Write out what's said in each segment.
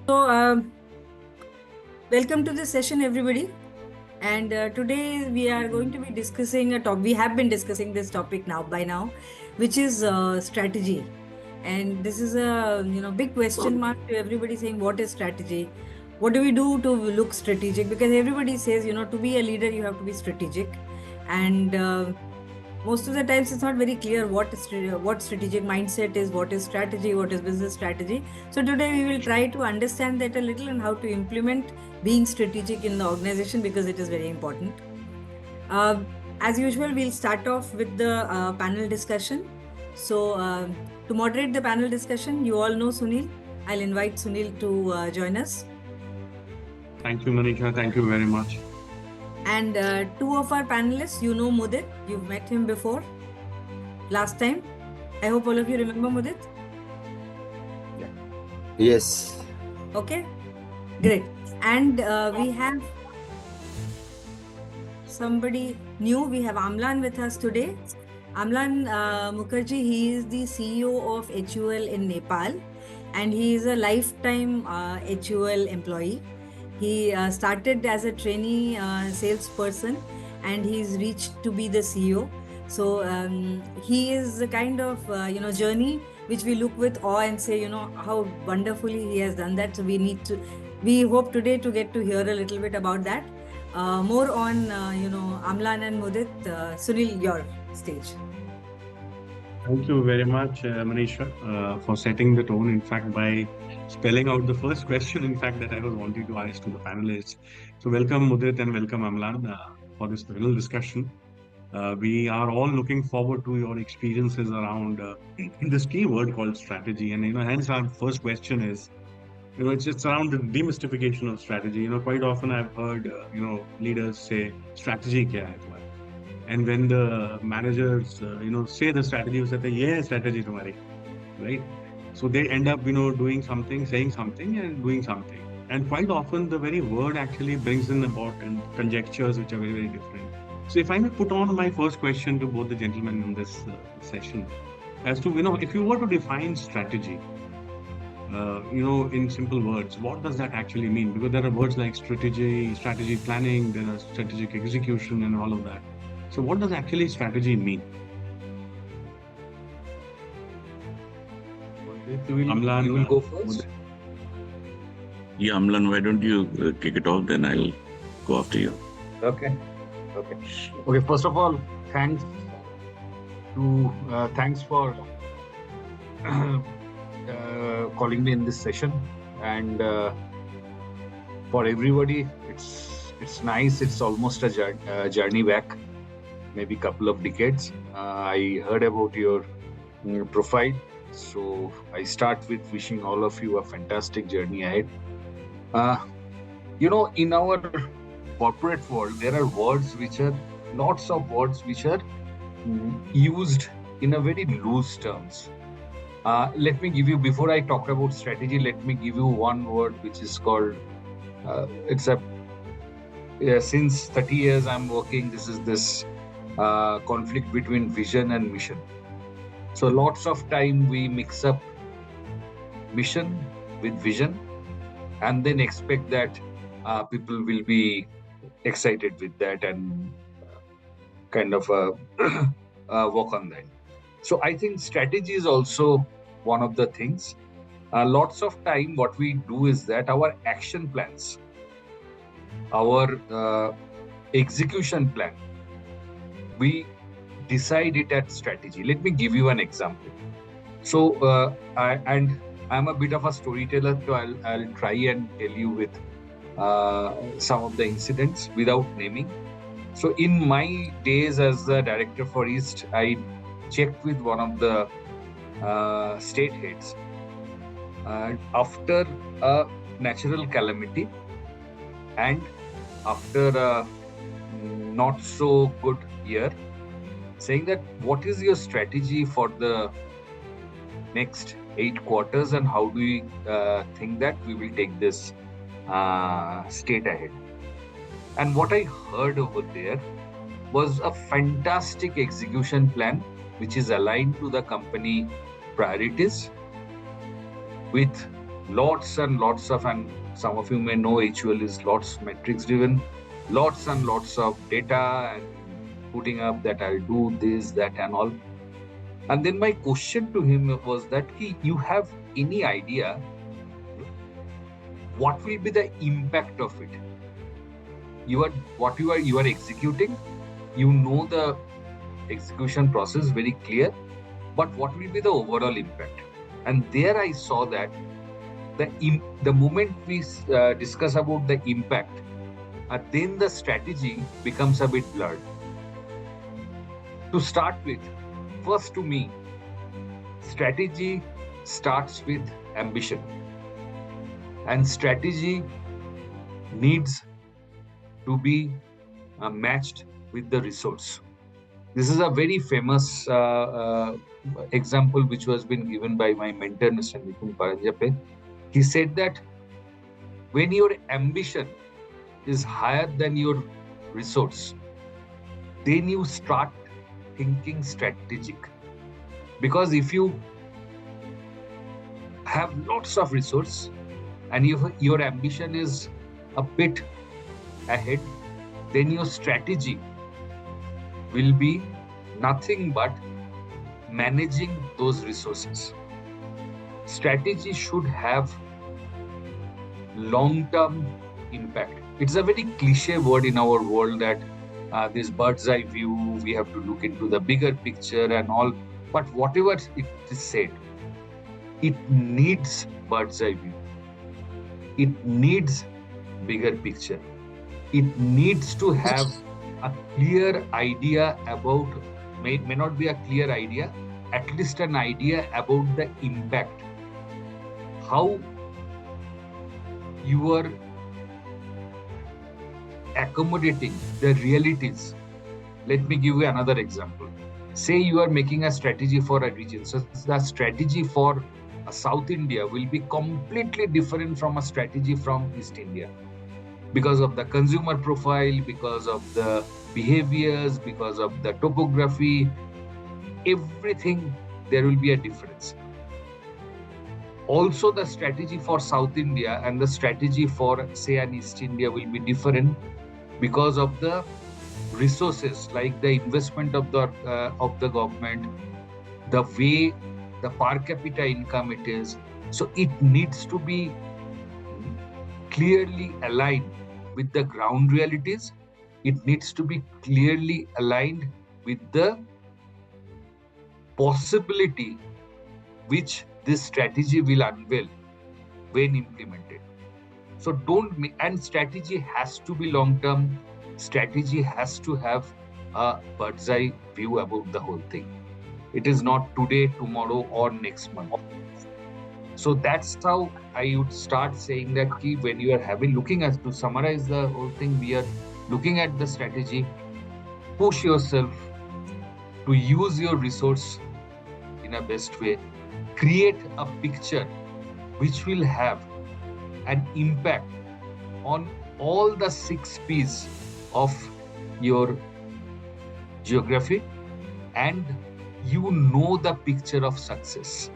Welcome to this session, everybody. And today we are going to be discussing a topic. We have been discussing this topic by now, which is strategy. And this is a big question mark to everybody, saying what is strategy? What do we do to look strategic? Because everybody says to be a leader you have to be strategic, and most of the times it's not very clear what strategic mindset is, what is strategy, what is business strategy. So today we will try to understand that a little and how to implement being strategic in the organization, because it is very important. As usual, we'll start off with the panel discussion. So to moderate the panel discussion, you all know Sunil. I'll invite Sunil to join us. Thank you, Manisha. Thank you very much. And two of our panelists, Mudit. You've met him before, last time. I hope all of you remember Mudit. Yeah. Yes. Okay, great. And we have somebody new. We have Amlan with us today. Amlan Mukherjee, he is the CEO of HUL in Nepal, and he is a lifetime HUL employee. He started as a trainee salesperson, and he's reached to be the CEO. So he is the kind of journey which we look with awe and say, how wonderfully he has done that. So we hope today to get to hear a little bit about that. More on Amlan and Mudit. Sunil, your stage. Thank you very much, Manisha, for setting the tone. In fact, by spelling out the first question, in fact, that I was wanting to ask to the panelists. So welcome Mudit and welcome Amlan for this panel discussion. We are all looking forward to your experiences around this key word called strategy. And, hence our first question is, it's around the demystification of strategy. Quite often I've heard, leaders say, strategy kya hai tumhara? And when the managers, say the strategy, you say, yeah, strategy tumhari, right? So they end up, doing something, saying something and doing something. And quite often the very word actually brings in about conjectures which are very, very different. So if I may put on my first question to both the gentlemen in this session, as to, if you were to define strategy, in simple words, what does that actually mean? Because there are words like strategy planning, there are strategic execution and all of that. So what does actually strategy mean? Amlan, you will go first. Yeah, Amlan, why don't you kick it off, then I'll go after you. Okay. First of all, thanks for calling me in this session, and for everybody, it's nice. It's almost a journey back, maybe a couple of decades. I heard about your profile, so I start with wishing all of you a fantastic journey ahead. In our corporate world, there are lots of words which are used in a very loose terms. Let me give you, before I talk about strategy, let me give you one word which is called, since 30 years I'm working, this conflict between vision and mission. So lots of time we mix up mission with vision and then expect that people will be excited with that and kind of work on that. So I think strategy is also one of the things. Lots of time what we do is that our action plans, our execution plan, we decide it at strategy. Let me give you an example. So I'm a bit of a storyteller, so I'll try and tell you with some of the incidents without naming. So in my days as the director for East, I checked with one of the state heads. After a natural calamity and after a not so good year, saying that what is your strategy for the next 8 quarters and how do we think that we will take this state ahead? And what I heard over there was a fantastic execution plan which is aligned to the company priorities with lots and lots of, and some of you may know HUL is lots metrics driven, lots and lots of data and putting up that I'll do this, that and all. And then my question to him was that you have any idea what will be the impact of it? You are executing, you know the execution process very clear, but what will be the overall impact? And there I saw that the moment we discuss about the impact, then the strategy becomes a bit blurred. To start with, first to me, strategy starts with ambition, and strategy needs to be matched with the resource. This is a very famous example which was been given by my mentor, Mr. Nitin Paranjape. He said that when your ambition is higher than your resource, then you start thinking strategic. Because if you have lots of resource and your ambition is a bit ahead, then your strategy will be nothing but managing those resources. Strategy should have long-term impact. It's a very cliche word in our world that this bird's eye view, we have to look into the bigger picture and all. But whatever it is said, it needs bird's eye view. It needs bigger picture. It needs to have a clear idea about, may not be a clear idea, at least an idea about the impact. How you are accommodating the realities. Let me give you another example. Say you are making a strategy for a region. So the strategy for South India will be completely different from a strategy from East India. Because of the consumer profile, because of the behaviors, because of the topography, everything, there will be a difference. Also, the strategy for South India and the strategy for, say, an East India will be different because of the resources, like the investment of the government, the way the per capita income it is. So it needs to be clearly aligned with the ground realities. It needs to be clearly aligned with the possibility which this strategy will unveil when implemented. So and strategy has to be long-term. Strategy has to have a bird's eye view about the whole thing. It is not today, tomorrow, or next month. So that's how I would start saying that when you are looking at, to summarize the whole thing, we are looking at the strategy, push yourself to use your resource in a best way, create a picture which will have an impact on all the 6 P's of your geography, and you know the picture of success.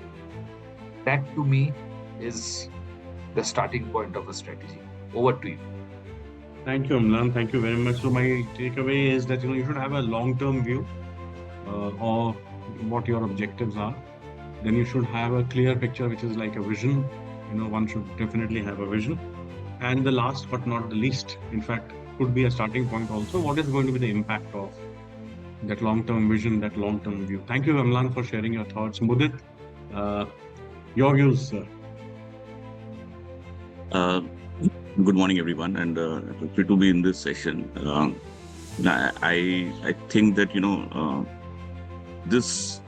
That to me is the starting point of a strategy. Over to you. Thank you, Amlan. Thank you very much. So my takeaway is that you should have a long-term view of what your objectives are. Then you should have a clear picture, which is like a vision. One should definitely have a vision. And the last but not the least, in fact, could be a starting point also. What is going to be the impact of that long-term vision, that long-term view? Thank you, Amlan, for sharing your thoughts. Mudit, your views, sir. Good morning, everyone, and happy to be in this session. I think that this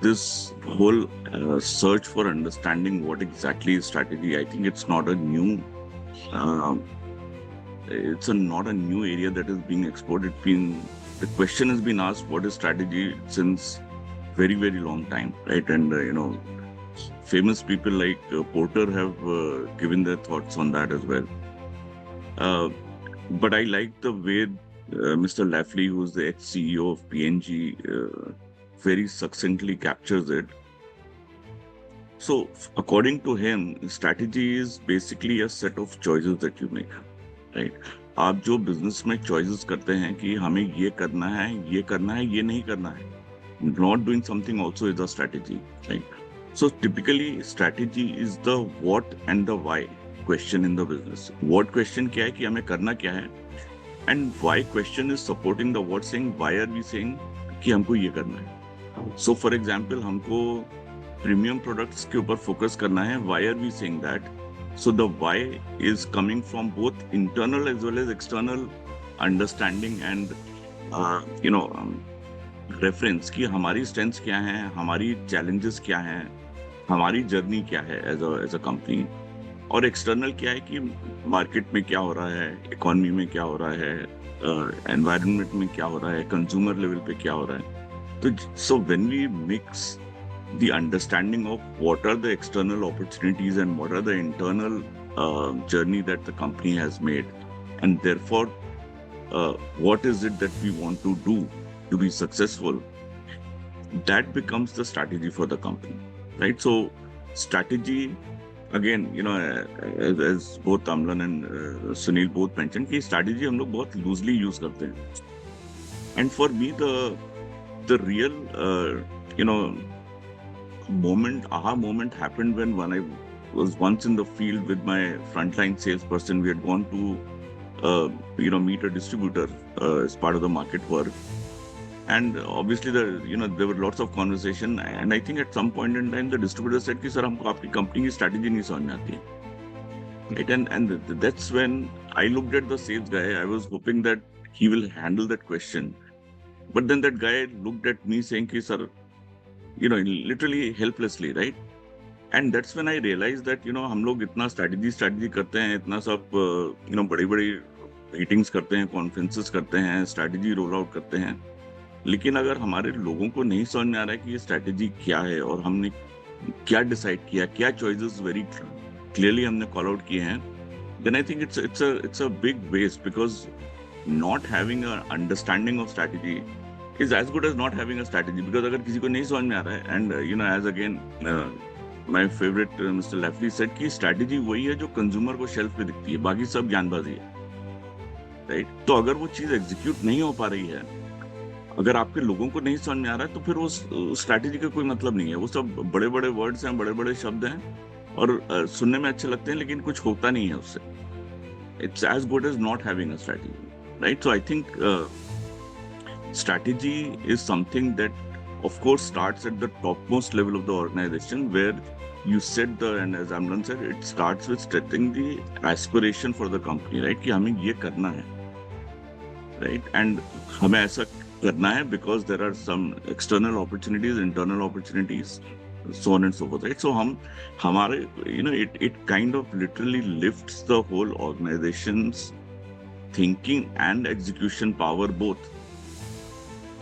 whole search for understanding what exactly is strategy, I think it's not a new not a new area that is being explored. The question has been asked, what is strategy, since very, very long time, right? And famous people like Porter have given their thoughts on that as well. But I like the way Mr. Lafley, who's the ex-CEO of P&G, very succinctly captures it. So according to him, strategy is basically a set of choices that you make, right? आप जो business में choices करते हैं कि हमें ये करना है, ये नहीं करना है. Not doing something also is a strategy, right? So typically strategy is the what and the why question in the business. What question क्या है कि हमें करना क्या है, and why question is supporting the what, saying why are we saying कि हमको ये करना है. So for example, हमको प्रीमियम प्रोडक्ट्स के ऊपर फोकस करना है. Why are we saying that? So the why is coming from both internal as well as external understanding and reference कि हमारी स्ट्रेंथ्स क्या हैं, हमारी चैलेंजेस क्या हैं, हमारी जर्नी क्या है एज अ कंपनी, और एक्सटर्नल क्या है कि मार्केट में क्या हो रहा है, इकोनॉमी में क्या हो रहा है, एनवायरनमेंट में क्या हो रहा है, कंज्यूमर लेवल पे क्या हो रहा है. तो so when we mix the understanding of what are the external opportunities and what are the internal journey that the company has made, and therefore what is it that we want to do to be successful, that becomes the strategy for the company, right? So strategy, again, as both Amlan and Sunil both mentioned कि strategy हम लोग बहुत loosely use करते हैं. And for me the real aha moment happened when I was once in the field with my frontline salesperson. We had gone to meet a distributor as part of the market work, and obviously there were lots of conversation, and I think at some point in time the distributor said कि sir हमको आपकी company की strategy नहीं समझ में आती है, right? And that's when I looked at the sales guy. I was hoping that he will handle that question, but then that guy looked at me saying कि sir, literally helplessly, right? And that's when I realized that हम लोग इतना strategy करते हैं, इतना सब बड़ी meetings करते हैं, कॉन्फ्रेंसेस करते हैं, स्ट्रैटेजी रोल आउट करते हैं, लेकिन अगर हमारे लोगों को नहीं समझ में आ रहा है कि ये स्ट्रैटेजी क्या है और हमने क्या डिसाइड किया, क्या चॉइसेस वेरी क्लियरली हमने कॉल आउट किए हैं, then I think it's a big waste, because not having an understanding of strategy is as good as not having a strategy. Because अगर किसी को नहीं समझ में आ रहा है, and as again my favorite Mr. Lafley said कि strategy वही है जो कंज्यूमर को शेल्फ पे दिखती है, बाकी सब ज्ञानबाजी है, राइट? तो अगर वो चीज एग्जीक्यूट नहीं हो पा रही है, अगर आपके लोगों को नहीं समझ में आ रहा है, तो फिर उस स्ट्रैटेजी का कोई मतलब नहीं है. वो सब बड़े बड़े वर्ड्स हैं, बड़े बड़े शब्द हैं, और सुनने में अच्छे लगते हैं, लेकिन कुछ होता नहीं है उससे. It's as good as not having a strategy, right? So I think strategy is something that, of course, starts at the topmost level of the organization, where you set and as Amlan said, it starts with setting the aspiration for the company, right? कि हमें ये करना है, right? And हमें ऐसा करना है because there are some external opportunities, internal opportunities, so on and so forth, right? So हमारे it kind of literally lifts the whole organization's thinking and execution power both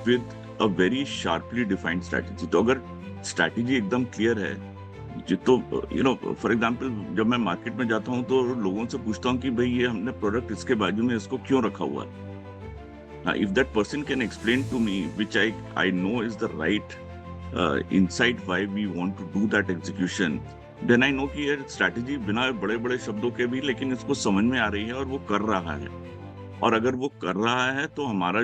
with a very sharply defined strategy. तो अगर strategy एकदम clear है, तो for example, जब मैं market में जाता हूँ तो लोगों से पूछता हूँ कि भाई ये हमने प्रोडक्ट इसके बाजू में इसको क्यों रखा हुआ है. If that person can explain to me, which I know is the right insight why we want to do that execution, then I know कि ये strategy बिना बड़े बड़े शब्दों के भी लेकिन इसको समझ में आ रही है और वो कर रहा है. और अगर वो कर रहा है तो हमारा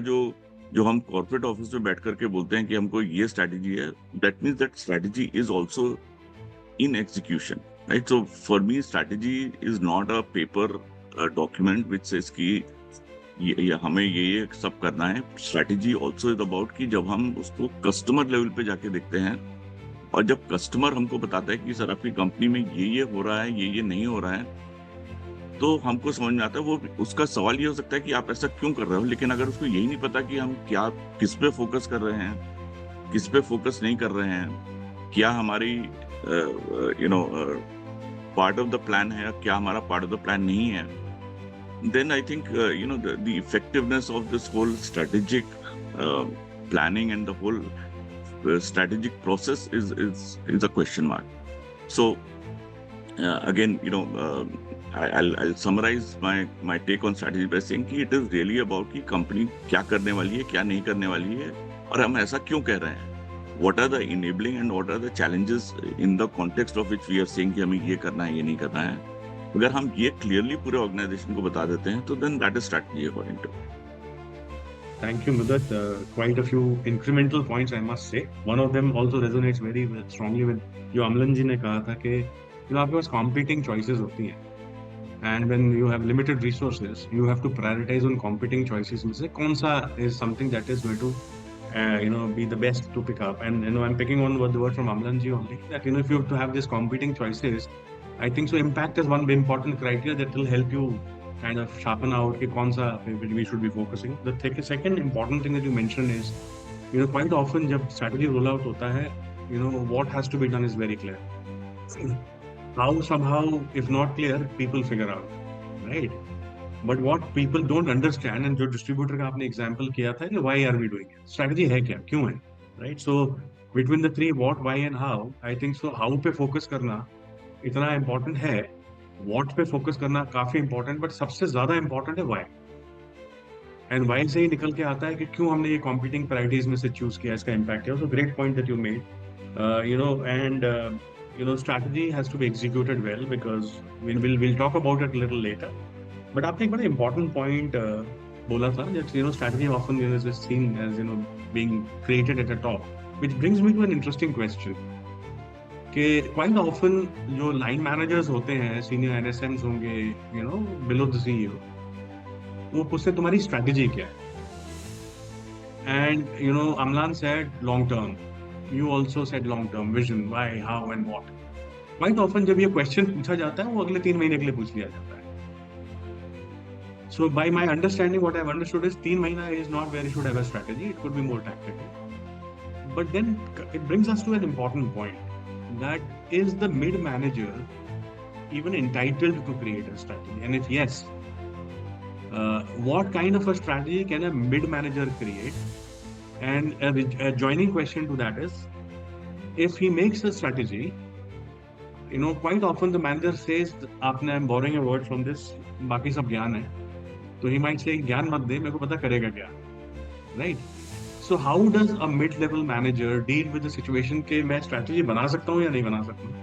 जो हम कॉर्पोरेट ऑफिस में बैठ करके बोलते हैं कि हमको ये स्ट्रैटेजी है, that means that strategy is also in execution, right? So for me strategy is not a paper document which says कि ये हमें ये सब करना है. स्ट्रैटेजी ऑल्सो इज अबाउट कि जब हम उसको कस्टमर लेवल पे जाके देखते हैं, और जब कस्टमर हमको बताता है कि सर आपकी कंपनी में ये हो रहा है, ये नहीं हो रहा है, तो हमको समझ में आता है. वो उसका सवाल ये हो सकता है कि आप ऐसा क्यों कर रहे हो, लेकिन अगर उसको यही नहीं पता कि हम किस पे फोकस कर रहे हैं, किस पे फोकस नहीं कर रहे हैं, क्या हमारी पार्ट ऑफ द प्लान है, क्या हमारा पार्ट ऑफ द प्लान नहीं है, then I think the effectiveness of this whole strategic planning and the whole strategic process is a question mark. So again, I'll summarize my take on strategy by saying कि it is really about कि company क्या करने वाली है, क्या नहीं करने वाली है, और हम ऐसा क्यों कह रहे हैं. what are the enabling and what are the challenges in the context of which we are saying कि हमें ये करना है, ये नहीं करना है. अगर हम ये clearly पूरे organization को बता देते हैं, तो then that is strategy according to. Thank you, Mudat. Quite a few incremental points, I must say. One of them also resonates very strongly with जो अमलन जी ने कहा था कि आपके पास competing choices होती हैं. And when you have limited resources, you have to prioritize on competing choices. में से कौन सा is something that is going to, be the best to pick up. And I'm picking on the word from Amlan ji only, that if you have to have these competing choices, I think so. Impact is one important criteria that will help you kind of sharpen out कि कौन सा we should be focusing. The second important thing that you mentioned is, quite often जब strategy roll out होता है, what has to be done is very clear. How somehow, if not clear, people figure out, right? But what people don't understand, and जो distributor का आपने example किया था कि why are we doing it? Strategy है क्या? क्यों है? Right? So between the three, what, why, and how, I think so. How पे focus करना इतना important है, what पे focus करना काफी important, but सबसे ज़्यादा important है why. And why से ही निकल के आता है कि क्यों हमने ये competing priorities में से choose किया, इसका impact है. So great point that you made, strategy has to be executed well, because we'll talk about it a little later. But आपने एक बड़ा important point बोला था that strategy often is seen as being created at the top, which brings me to an interesting question. कि quite often जो line managers होते हैं, senior NSMs होंगे, below the CEO, वो पूछते तुम्हारी strategy क्या है? And Amlan said long term. You also said long-term vision, why, how, and what. Quite often जब ये question पूछा जाता है, वो अगले 3 महीने के लिए पूछ लिया जाता है. So by my understanding, what I've understood is 3 महीना is not where you should have a strategy. It could be more tactical. But then it brings us to an important point. That is the mid-manager even entitled to create a strategy? And if yes, what kind of a strategy can a mid-manager create? And a joining question to that is, if he makes a strategy, quite often the manager says, I'm borrowing a word from this, बाकी सब ज्ञान है. So he might say, ज्ञान मत दे, मेरे को पता करेगा क्या, right? So how does a mid-level manager deal with the situation कि मैं strategy बना सकता हूँ या नहीं बना सकता हूँ?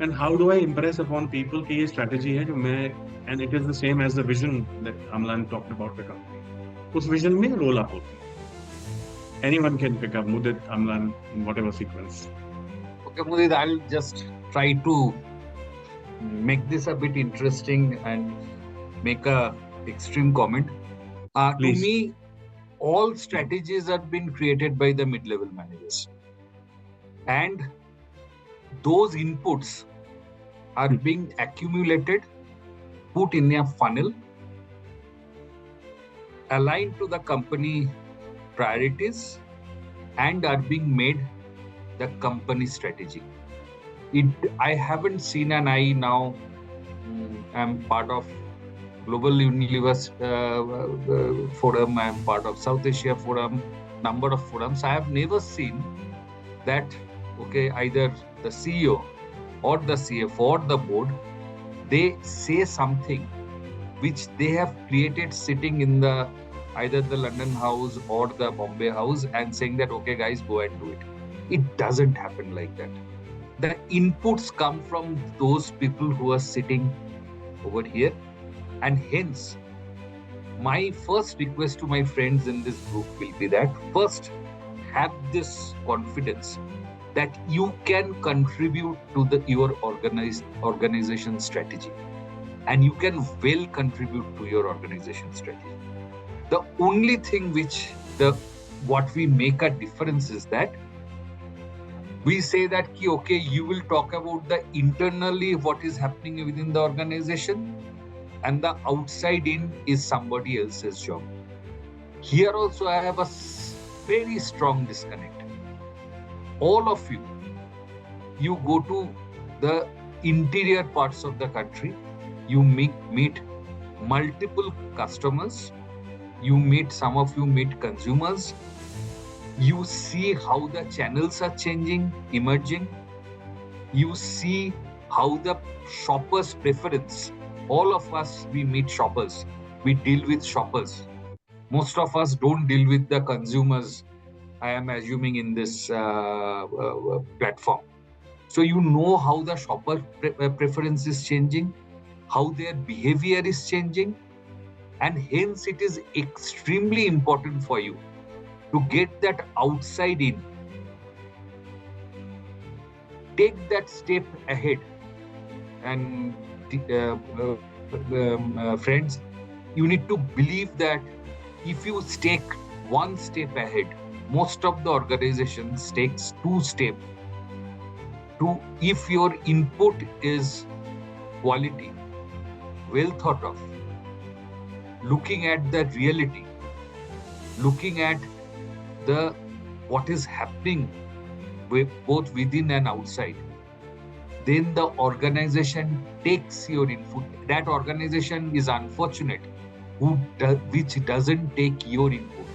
And how do I impress upon people कि ये strategy है जो मैं, and it is the same as the vision that Amlan talked about the company. उस vision में roll up होती है. Anyone can pick up, Mudit, Amlan, in whatever sequence. Okay, Mudit, I'll just try to make this a bit interesting and make a extreme comment. To me, all strategies have been created by the mid-level managers. And those inputs are being accumulated, put in a funnel, aligned to the company priorities, and are being made the company strategy. I haven't seen, and I now am part of Global Unilever Forum, I am part of South Asia Forum, number of forums. I have never seen that, either the CEO or the CFO or the board, they say something which they have created sitting in either the London house or the Bombay house and saying that, okay guys, go and do it. It doesn't happen like that. The inputs come from those people who are sitting over here. And hence, my first request to my friends in this group will be that first, have this confidence that you can contribute to your organization strategy, and you can well contribute to your organization strategy. The only thing what we make a difference is that we say that you will talk about the internally what is happening within the organization, and the outside in is somebody else's job. Here also I have a very strong disconnect. All of you go to the interior parts of the country, you meet multiple customers, some of you meet consumers, you see how the channels are changing, emerging, you see how the shoppers' preference. All of us, we meet shoppers, we deal with shoppers. Most of us don't deal with the consumers I am assuming in this platform. So you know how the shopper preference is changing, how their behavior is changing, and hence it is extremely important for you to get that outside in. Take that step ahead. And friends, you need to believe that if you take one step ahead, most of the organizations takes 2 steps. If your input is quality, well thought of, looking at the reality, looking at what is happening both within and outside, then the organization takes your input. That organization is unfortunate which doesn't take your input,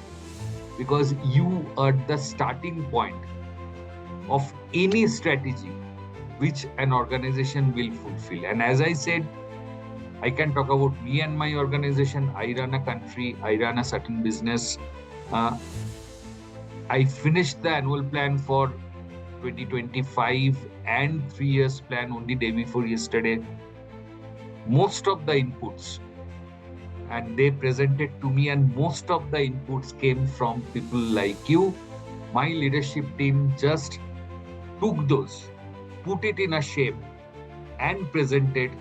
because you are the starting point of any strategy which an organization will fulfill. And as I said, I can talk about me and my organization. I run a country, I run a certain business. I finished the annual plan for 2025 and 3 years plan only day before yesterday. Most of the inputs, and they presented to me, and most of the inputs came from people like you. My leadership team just took those, put it in a shape, and presented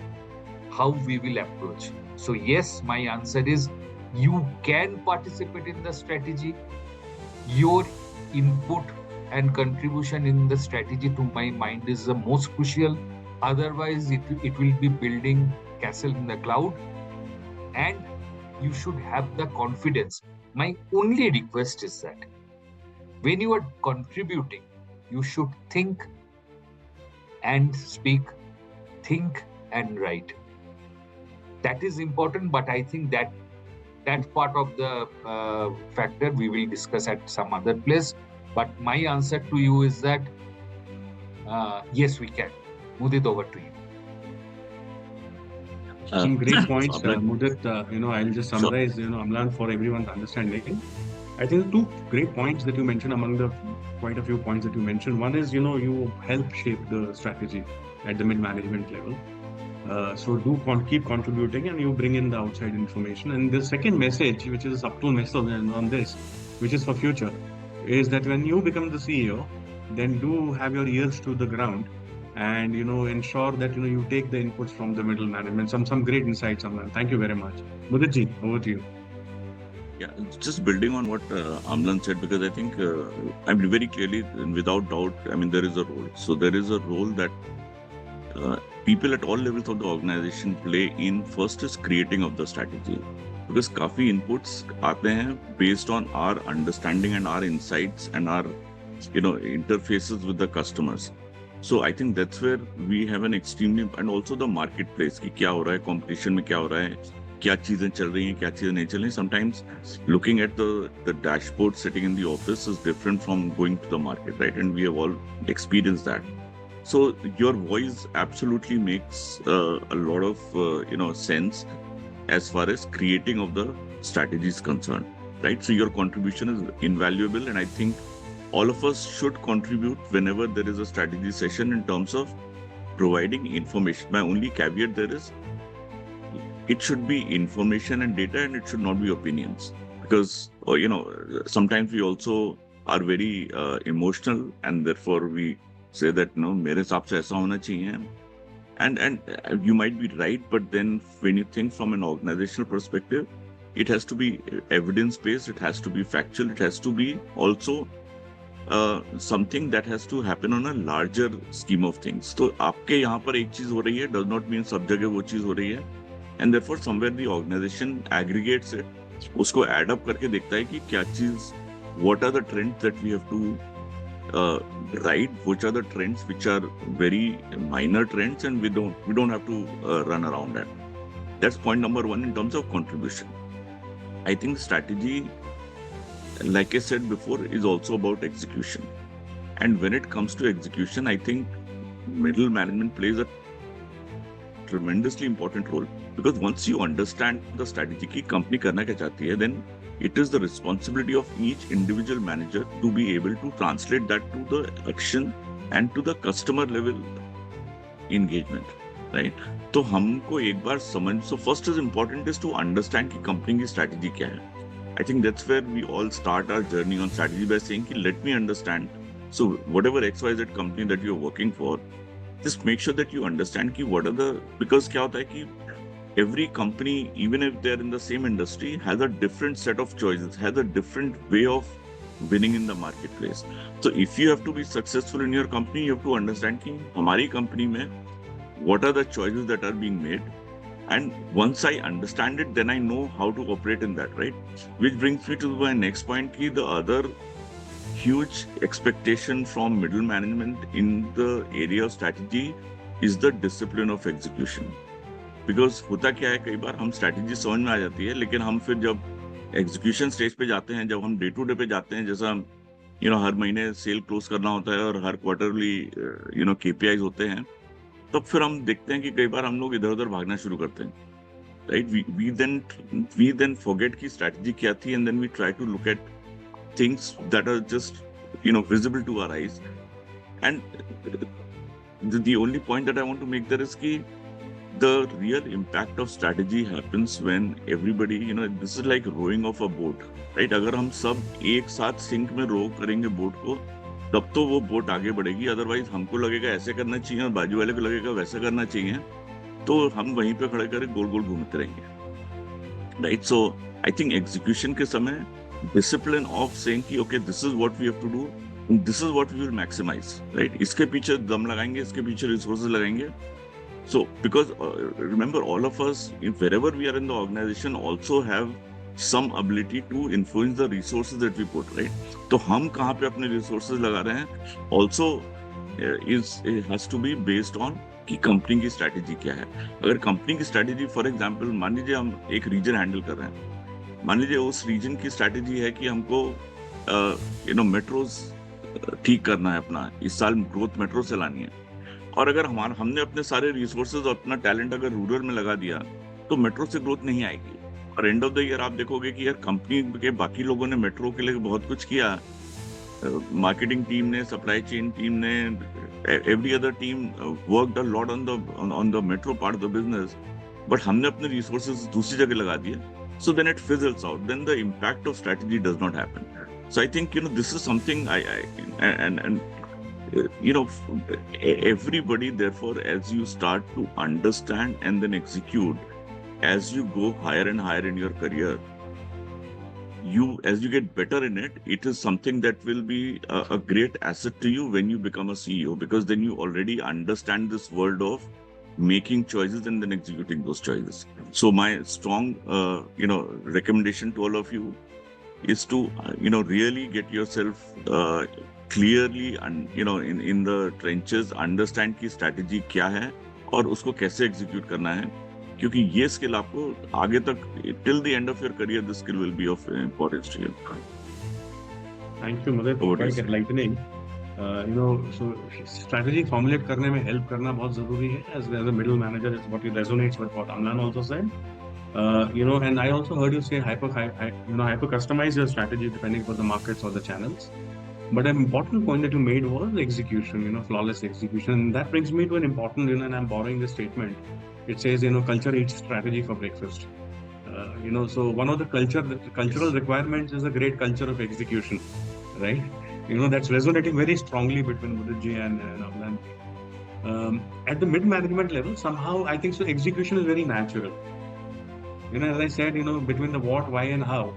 how we will approach. So yes, my answer is you can participate in the strategy. Your input and contribution in the strategy, to my mind, is the most crucial. Otherwise, it will be building castle in the cloud, and you should have the confidence. My only request is that when you are contributing, you should think and speak, think and write. That is important, but I think that part of the factor we will discuss at some other place. But my answer to you is that yes, we can. Mudit, over to you. Some great points, Mudit. I'll just summarize, Amlan, for everyone's understanding. I think 2 great points that you mentioned among the quite a few points that you mentioned. One is, you help shape the strategy at the mid-management level. So do keep contributing, and you bring in the outside information. And the second message, which is a subtle message on this, which is for future, is that when you become the CEO, then do have your ears to the ground, and ensure that you take the inputs from the middle management. Some great insights, Amlan. Thank you very much. Muditji, over to you. Yeah, just building on what Amlan said, because I think very clearly and without doubt, there is a role. So there is a role that people at all levels of the organization play in. First is creating of the strategy, because काफी inputs आते हैं based on our understanding and our insights and our interfaces with the customers. So I think that's where we have an extremely, and also the marketplace कि क्या हो रहा है, competition में क्या हो रहा है, क्या चीजें चल रही हैं, क्या चीजें नहीं चल रही. Sometimes looking at the dashboard sitting in the office is different from going to the market, right? And we have all experienced that. So your voice absolutely makes a lot of sense as far as creating of the strategy is concerned, right? So your contribution is invaluable, and I think all of us should contribute whenever there is a strategy session in terms of providing information. My only caveat there is it should be information and data, and it should not be opinions, because sometimes we also are very emotional, and therefore we say that मेरे हिसाब से ऐसा होना चाहिए, and you might be right, but then when you think from an organizational perspective, it has to be evidence based, it has to be factual, it has to be also something that has to happen on a larger scheme of things. तो आपके यहाँ पर एक चीज हो रही है does not mean सब जगह वो चीज हो रही है, and therefore somewhere the organization aggregates it, उसको add up करके देखता है कि क्या चीज, what are the trends that we have to right, which are the trends which are very minor trends, and we don't have to run around that. That's point number 1 in terms of contribution. I think strategy, like I said before, is also about execution. And when it comes to execution, I think middle management plays a tremendously important role, because once you understand the strategy की company करना क्या चाहती है, then it is the responsibility of each individual manager to be able to translate that to the action and to the customer level engagement, right? तो हमको एक बार समझ, so first is important is to understand कि company की strategy क्या है. I think that's where we all start our journey on strategy by saying कि let me understand. So whatever XYZ company that you're working for, just make sure that you understand कि what are the, because क्या होता है कि every company, even if they're in the same industry, has a different set of choices, has a different way of winning in the marketplace. So if you have to be successful in your company, you have to understand कि हमारी company में what are the choices that are being made. And once I understand it, then I know how to operate in that, right? Which brings me to my next point, कि the other huge expectation from middle management in the area of strategy is the discipline of execution. Because होता क्या है, कई बार हम strategy समझ में आ जाती है, लेकिन हम फिर जब एग्जीक्यूशन स्टेज पे जाते हैं, जब हम डे टू डे पे जाते हैं, जैसा हर महीने सेल क्लोज करना होता है और हर क्वार्टरली KPIs होते हैं, तब फिर हम देखते हैं कि कई बार हम लोग इधर उधर भागना शुरू करते हैं, राइट? वी देन फॉरगेट की स्ट्रैटेजी क्या थी, and then we try to look at things that are just visible to our eyes. And the only point that I want to make there is कि the real impact of strategy happens when everybody, this is like rowing of a boat, right? अगर हम सब एक साथ sink में रो करेंगे boat को, तब तो वो बोट आगे बढ़ेगी. अदरवाइज हमको लगेगा ऐसे करना चाहिए और बाजू वाले को लगेगा वैसा करना चाहिए, तो हम वहीं पे खड़े कर गोल गोल घूमते रहेंगे, right? So I think execution के समय डिसिप्लिन ऑफ सेइंग कि okay this is what we have to do, this is what we will maximise, right? इसके पीछे दम लगाएंगे, इसके पीछे रिसोर्सेज लगाएंगे. So, because remember, all of us, wherever we are in the organization, also have some ability to influence the resources that we put, right? तो हम कहाँ पे अपने resources लगा रहे हैं, also it has to be based on कि company की strategy क्या है. अगर company की strategy, for example, मान लीजिए हम एक region handle कर रहे हैं, मान लीजिए उस region की strategy है कि हमको metros ठीक करना है, अपना इस साल growth metro से लानी है. और अगर हमने अपने सारे रिसोर्सेज और अपना टैलेंट अगर रूरल में लगा दिया, तो मेट्रो से ग्रोथ नहीं आएगी. और एंड ऑफ द ईयर आप देखोगे कि यार कंपनी के बाकी लोगों ने मेट्रो के लिए बहुत कुछ किया, मार्केटिंग टीम ने, सप्लाई चेन टीम ने, every other team worked a lot on the metro part of the business, but हमने अपने रिसोर्सेज दूसरी जगह लगा दिए. So then it fizzles out, then the impact of strategy does not happen. So I think this is something and everybody, therefore, as you start to understand and then execute, as you go higher and higher in your career, as you get better in it, it is something that will be a great asset to you when you become a CEO, because then you already understand this world of making choices and then executing those choices. So my strong recommendation to all of you is to really get yourself clearly in the trenches, understand की strategy क्या है और उसको कैसे execute करना है, क्योंकि ये skill आपको आगे तक till the end of your career this skill will be of importance to you. Thank you, Mudit. Quite enlightening. So strategy formulate करने में help करना बहुत जरूरी है. As a middle manager, it's what resonates with what Amlan also said. And I also heard you say hyper customize your strategy depending on the markets or the channels. But an important point that you made was execution, flawless execution. And that brings me to an important, and I'm borrowing this statement. It says, culture eats strategy for breakfast. So one of the cultural requirements is a great culture of execution, right? That's resonating very strongly between Muditji and Amlan. At the mid-management level, somehow I think so execution is very natural. As I said, between the what, why and how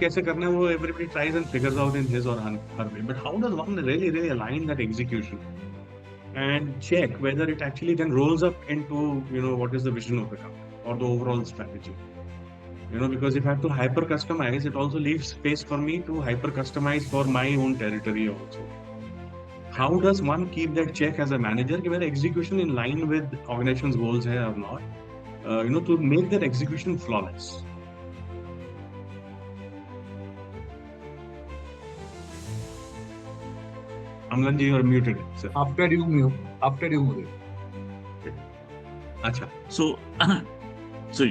कैसे करना है वो everybody tries and figures out in his or her way. But how does one really align that execution and check whether it actually then rolls up into what is the vision of the company or the overall strategy? Because if I have to hyper customize, it also leaves space for me to hyper customize for my own territory also. How does one keep that check as a manager, whether execution in line with organization's goals hai or not, to make that execution flawless? Amlan ji, you are muted, sir. After you, Mudit. Acha. So So,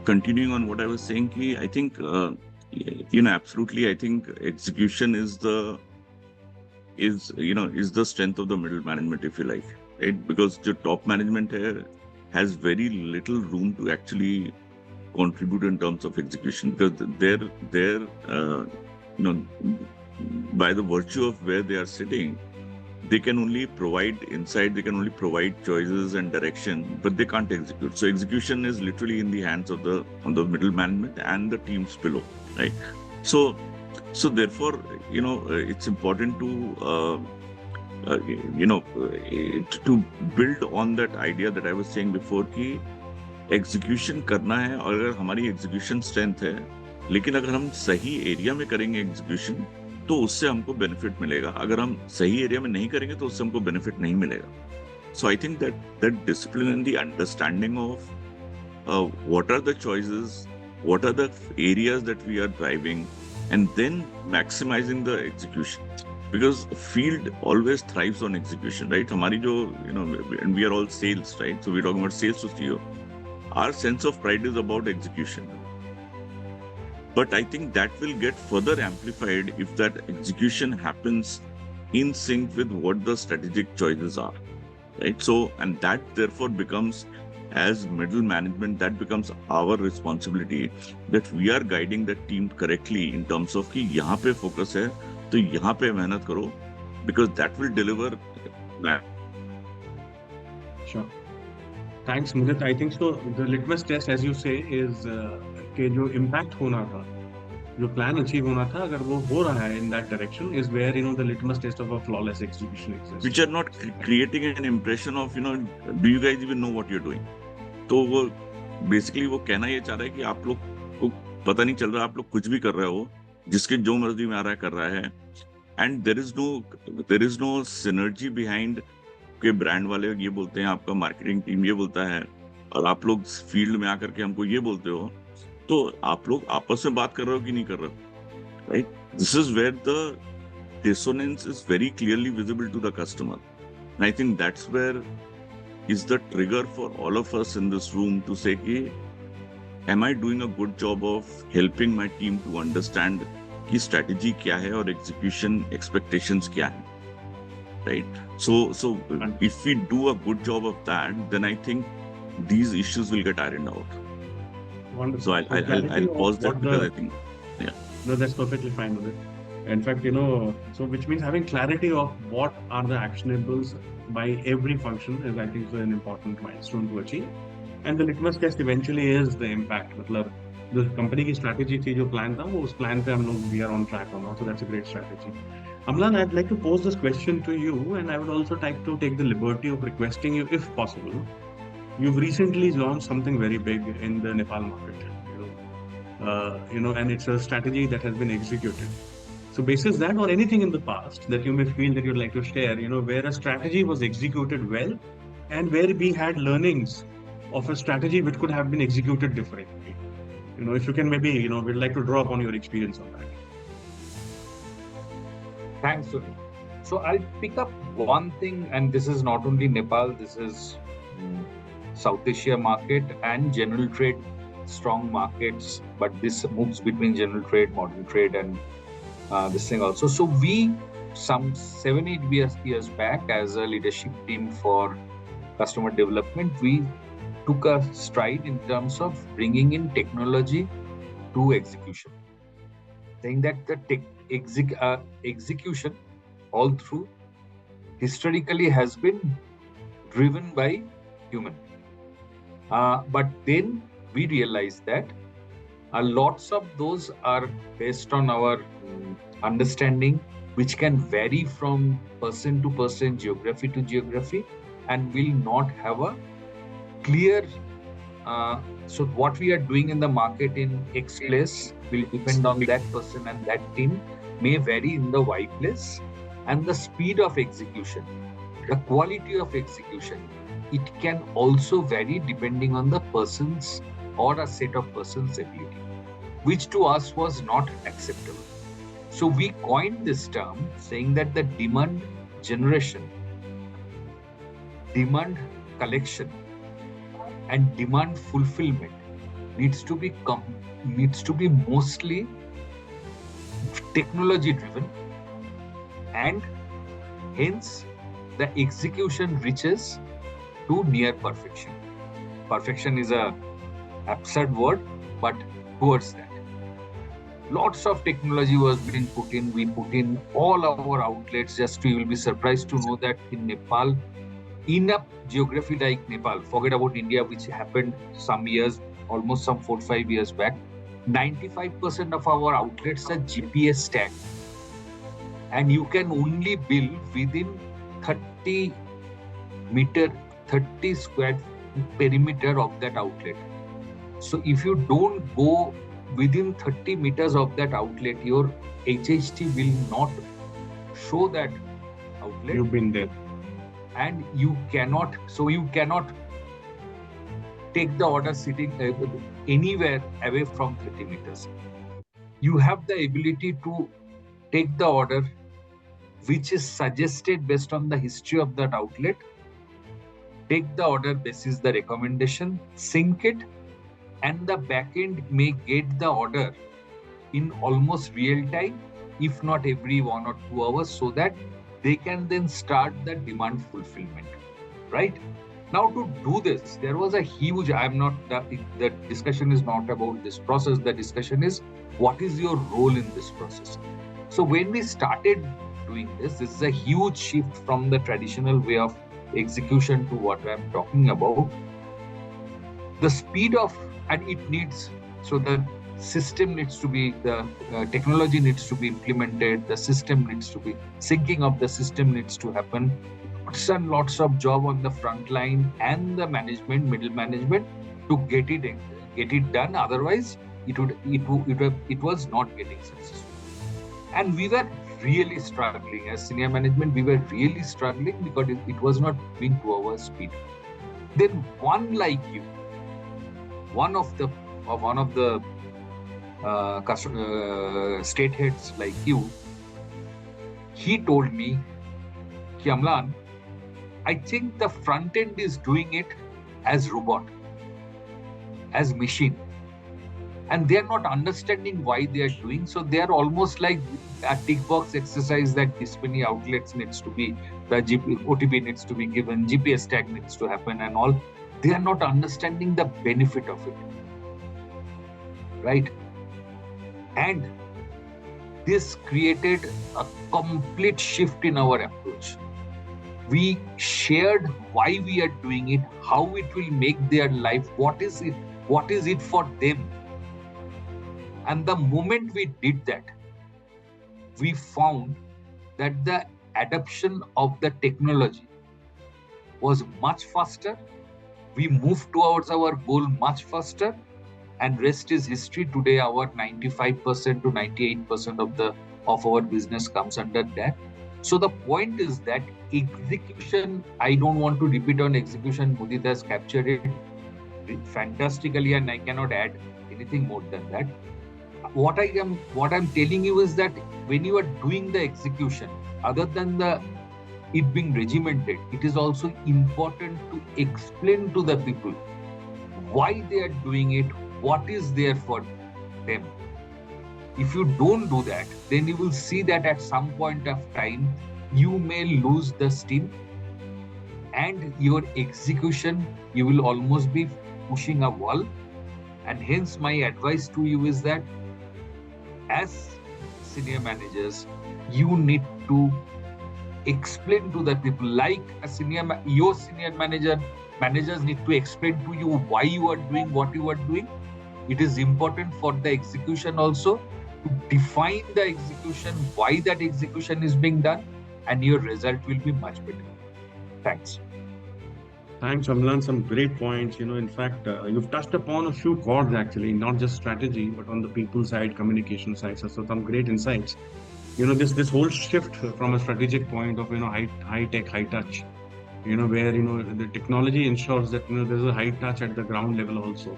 continuing on what I was saying, I think, absolutely, I think execution is the strength of the middle management, if you like, right? Because the top management here has very little room to actually contribute in terms of execution, because they're by the virtue of where they are sitting, they can only provide insight, they can only provide choices and direction, but they can't execute. So execution is literally in the hands of the middle management and the teams below, right? So therefore, it's important to to build on that idea that I was saying before कि execution करना है, और अगर हमारी execution strength है, लेकिन अगर हम सही एरिया में करेंगे execution, तो उससे हमको बेनिफिट मिलेगा. अगर हम सही एरिया में नहीं करेंगे तो उससे हमको बेनिफिट नहीं मिलेगा. So I think that discipline and the understanding of what are the choices, what are the areas that we are driving, and then maximising the execution, because field always thrives on execution, right? हमारी जो and we are all sales, right? So we talking about sales to CEO. Our sense of pride is about execution. But I think that will get further amplified if that execution happens in sync with what the strategic choices are, right? So, and that therefore becomes, as middle management, that becomes our responsibility, that we are guiding the team correctly in terms of कि यहाँ पे focus है, तो यहाँ पे मेहनत करो, because that will deliver. Sure. Thanks, Mudit. I think so. The litmus test, as you say, is कि जो impact होना था, जो plan achieve होना था, अगर वो हो रहा है in that direction, is where the litmus test of a flawless execution exists. Which are not creating an impression of do you guys even know what you're doing? तो वो basically वो कहना ये चाह रहा है कि आप लोग को पता नहीं चल रहा, आप लोग कुछ भी कर रहे हो, जिसके जो मर्जी में आ रहा है कर रहा है, and there is no synergy behind के ब्रांड वाले ये बोलते हैं, आपका मार्केटिंग टीम ये बोलता है, और आप लोग फील्ड में आकर के हमको ये बोलते हो, तो आप लोग आपस में बात कर रहे हो कि नहीं कर रहे हो, right? This is where the dissonance is very clearly visible to the customer, and I think that's where is the trigger for all of us in this room to say कि am I doing a good job of helping my team to understand कि strategy क्या है और execution expectations क्या है, right? So if we do a good job of that, then I think these issues will get ironed out. Wonderful. So I'll pause that because I think, yeah. No, that's perfectly fine with it. In fact, so which means having clarity of what are the actionables by every function is, I think, an important milestone to achieve. And the litmus test eventually is the impact. मतलब जो company की strategy थी, जो plan था, वो उस plan पे हम लोग we are on track or not. So that's a great strategy. Amlan, I'd like to pose this question to you, and I would also like to take the liberty of requesting you, if possible. You've recently launched something very big in the Nepal market, and it's a strategy that has been executed. So basis that, or anything in the past that you may feel that you'd like to share, where a strategy was executed well, and where we had learnings of a strategy which could have been executed differently. If you can maybe, we'd like to draw upon your experience on that. Thanks, Sunil. So I'll pick up one thing, and this is not only Nepal, this is South Asia market and general trade, strong markets, but this moves between general trade, modern trade, and this thing also. So we, some 7-8 years back, as a leadership team for customer development, we took a stride in terms of bringing in technology to execution, saying that the execution all through historically has been driven by human, but then we realized that lots of those are based on our understanding, which can vary from person to person, geography to geography, and will not have a clear so what we are doing in the market in X place will depend on that person, and that team may vary in the Y place, and the speed of execution, the quality of execution, it can also vary depending on the person's or a set of persons' ability, which to us was not acceptable. So we coined this term saying that the demand generation, demand collection, and demand fulfillment needs to be mostly technology driven, and hence the execution reaches to near perfection. Perfection is a absurd word, but towards that. Lots of technology was being put in. We put in all our outlets. Just you will be surprised to know that in Nepal, in a geography like Nepal, forget about India, which happened some years, almost some 4-5 years back, 95% of our outlets are GPS tagged. And you can only build within 30 square perimeter of that outlet. So if you don't go within 30 meters of that outlet, your HHT will not show that outlet. You've been there. And you cannot take the order sitting anywhere away from 30 meters. You have the ability to take the order which is suggested based on the history of that outlet, take the order basis the recommendation, sync it, and the backend may get the order in almost real time, if not every 1 or 2 hours, so that they can then start the demand fulfillment, right? Now to do this, there was a huge, the discussion is not about this process, the discussion is what is your role in this process? So when we started doing this is a huge shift from the traditional way of execution to what I'm talking about. The speed of, and it needs, so the system needs to be, the technology needs to be implemented, the system needs to be, syncing of the system needs to happen. Lots of job on the front line and the management, middle management to get it done. Otherwise, it was not getting successful. And we were really struggling as senior management. We were really struggling because it was not moving to our speed. Then one like you, one of the state heads like you, he told me, Amlan, I think the front end is doing it as robot, as machine, and they are not understanding why they are doing. So they are almost like a tick box exercise that this many outlets needs to be, the OTP needs to be given, GPS tag needs to happen and all. They are not understanding the benefit of it, right? And this created a complete shift in our approach. We shared why we are doing it, how it will make their life, what is it for them. And the moment we did that, we found that the adoption of the technology was much faster. We moved towards our goal much faster, and rest is history. Today, our 95% to 98% of our business comes under that. So the point is that execution, I don't want to repeat on execution. Mudit has captured it fantastically, and I cannot add anything more than that. What I'm telling you is that when you are doing the execution, other than it being regimented, it is also important to explain to the people why they are doing it, what is there for them. If you don't do that, then you will see that at some point of time, you may lose the steam, and your execution, you will almost be pushing a wall. And hence my advice to you is that as senior managers, you need to explain to the people, like your senior managers need to explain to you why you are doing what you are doing. It is important for the execution also to define the execution, why that execution is being done, and your result will be much better. Thanks. Thanks, Amlan. Some great points. In fact, you've touched upon a few chords actually, not just strategy, but on the people side, communication side. So some great insights. This whole shift from a strategic point of high tech, high touch. Where the technology ensures that there's a high touch at the ground level also,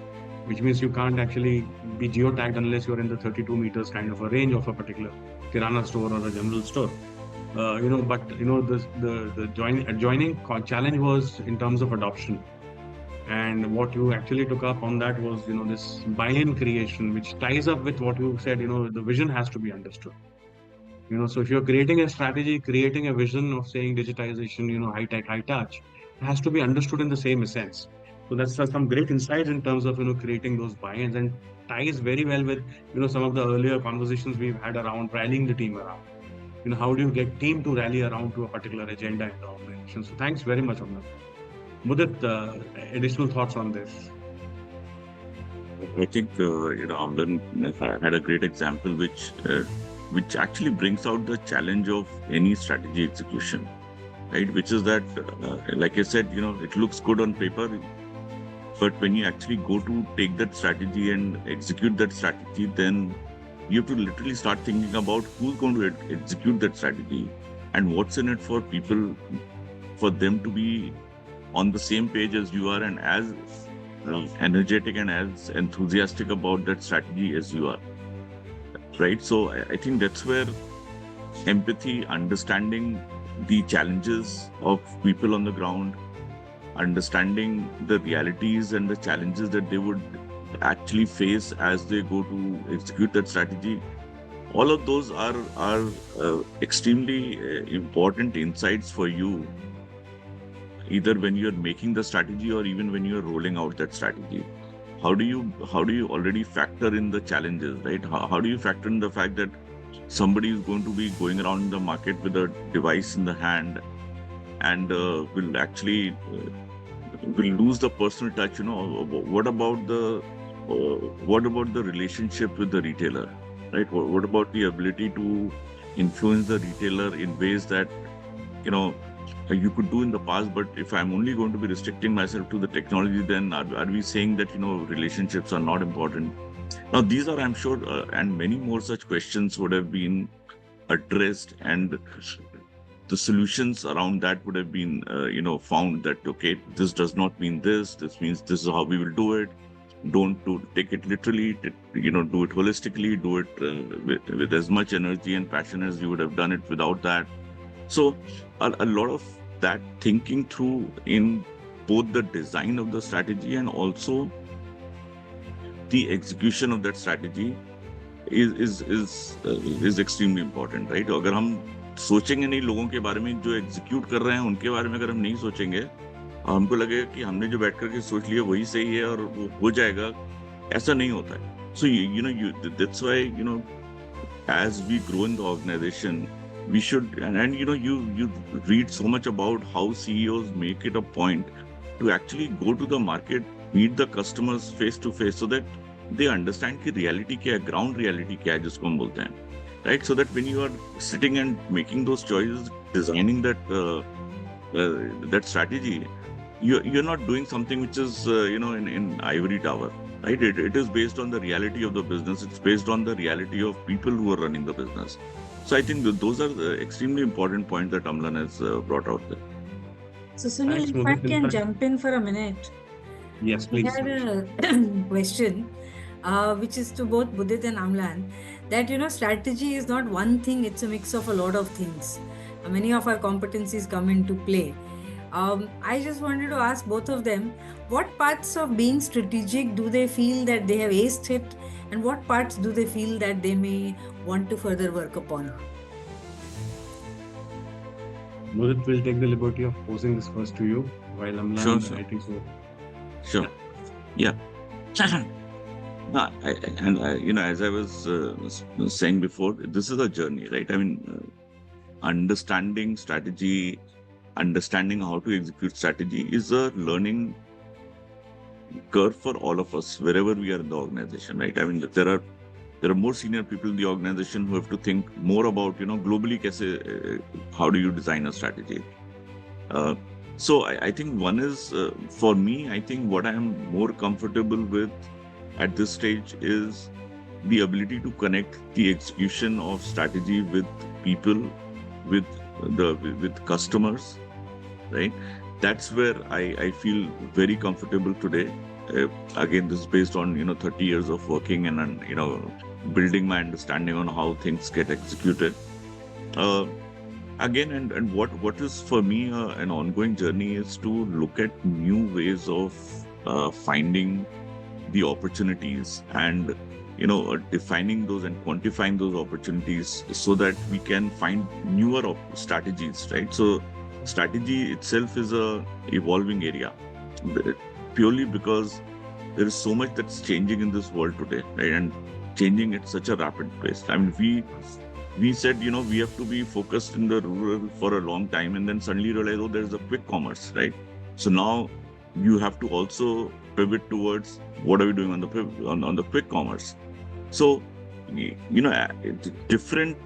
which means you can't actually be geotagged unless you're in the 32 meters kind of a range of a particular kirana store or a general store. The adjoining challenge was in terms of adoption. And what you actually took up on that was, this buy-in creation, which ties up with what you said, the vision has to be understood. So if you're creating a strategy, creating a vision of saying digitization, high tech, high touch, it has to be understood in the same essence. So that's some great insights in terms of, creating those buy-ins, and ties very well with, some of the earlier conversations we've had around rallying the team around. How do you get team to rally around to a particular agenda in the organization? So thanks very much on that. Mudit, additional thoughts on this? I think, Amlan had a great example which actually brings out the challenge of any strategy execution, right? Which is that, like I said, it looks good on paper, but when you actually go to take that strategy and execute that strategy, then you have to literally start thinking about who's going to execute that strategy and what's in it for people, for them to be on the same page as you are and as energetic and as enthusiastic about that strategy as you are, right? So I think that's where empathy, understanding the challenges of people on the ground, understanding the realities and the challenges that they would actually face as they go to execute that strategy, all of those are extremely important insights for you, either when you're making the strategy or even when you're rolling out that strategy. How do you already factor in the challenges, right? How do you factor in the fact that somebody is going to be going around the market with a device in the hand and will actually will lose the personal touch? What about the relationship with the retailer, right? What about the ability to influence the retailer in ways that you could do in the past? But if I'm only going to be restricting myself to the technology, then are we saying that relationships are not important? Now these are, I'm sure, and many more such questions would have been addressed, and the solutions around that would have been found that, okay, this does not mean this means this is how we will do it. Don't take it literally, do it holistically, do it with as much energy and passion as you would have done it without that. So a lot of that thinking through in both the design of the strategy and also the execution of that strategy is extremely important, right? अगर हम सोचेंगे नहीं लोगों के बारे में जो execute कर रहे हैं उनके बारे में, अगर हम नहीं सोचेंगे, हमको लगेगा कि हमने जो बैठ करके सोच लिया वही सही है और वो हो जाएगा, ऐसा नहीं होता है. So that's why as we grow in the organization, we should, and you read so much about how CEOs make it a point to actually go to the market, meet the customers face to face, so that they understand कि reality क्या है, ground reality क्या है जिसको हम बोलते हैं, right? So that when you are sitting and making those choices, designing that strategy, you're not doing something which is in ivory tower, right? It is based on the reality of the business. It's based on the reality of people who are running the business. So I think those are the extremely important points that Amlan has brought out there. So Sunil, if I can jump in for a minute. Yes, please. I had a question, which is to both Mudit and Amlan, that strategy is not one thing, it's a mix of a lot of things. Many of our competencies come into play. I just wanted to ask both of them, what parts of being strategic do they feel that they have aced it, and what parts do they feel that they may want to further work upon? Mudit will take the liberty of posing this first to you, while Amlan, sure. I think so. Sure. Yeah. As I was saying before, this is a journey, right? I mean, understanding strategy, understanding how to execute strategy is a learning curve for all of us, wherever we are in the organization, right? I mean, there are more senior people in the organization who have to think more about, globally, how do you design a strategy? So I think one is, for me, I think what I am more comfortable with at this stage is the ability to connect the execution of strategy with people, with customers, right? That's where I feel very comfortable today. Again, this is based on 30 years of working and building my understanding on how things get executed. Again, and what is for me an ongoing journey is to look at new ways of finding the opportunities and defining those and quantifying those opportunities so that we can find newer strategies, right? So strategy itself is a evolving area, purely because there is so much that's changing in this world today, right? And changing at such a rapid pace. I mean, we said, we have to be focused in the rural for a long time, and then suddenly realize, oh, there's a quick commerce, right? So now you have to also pivot towards what are we doing on the quick commerce. So, different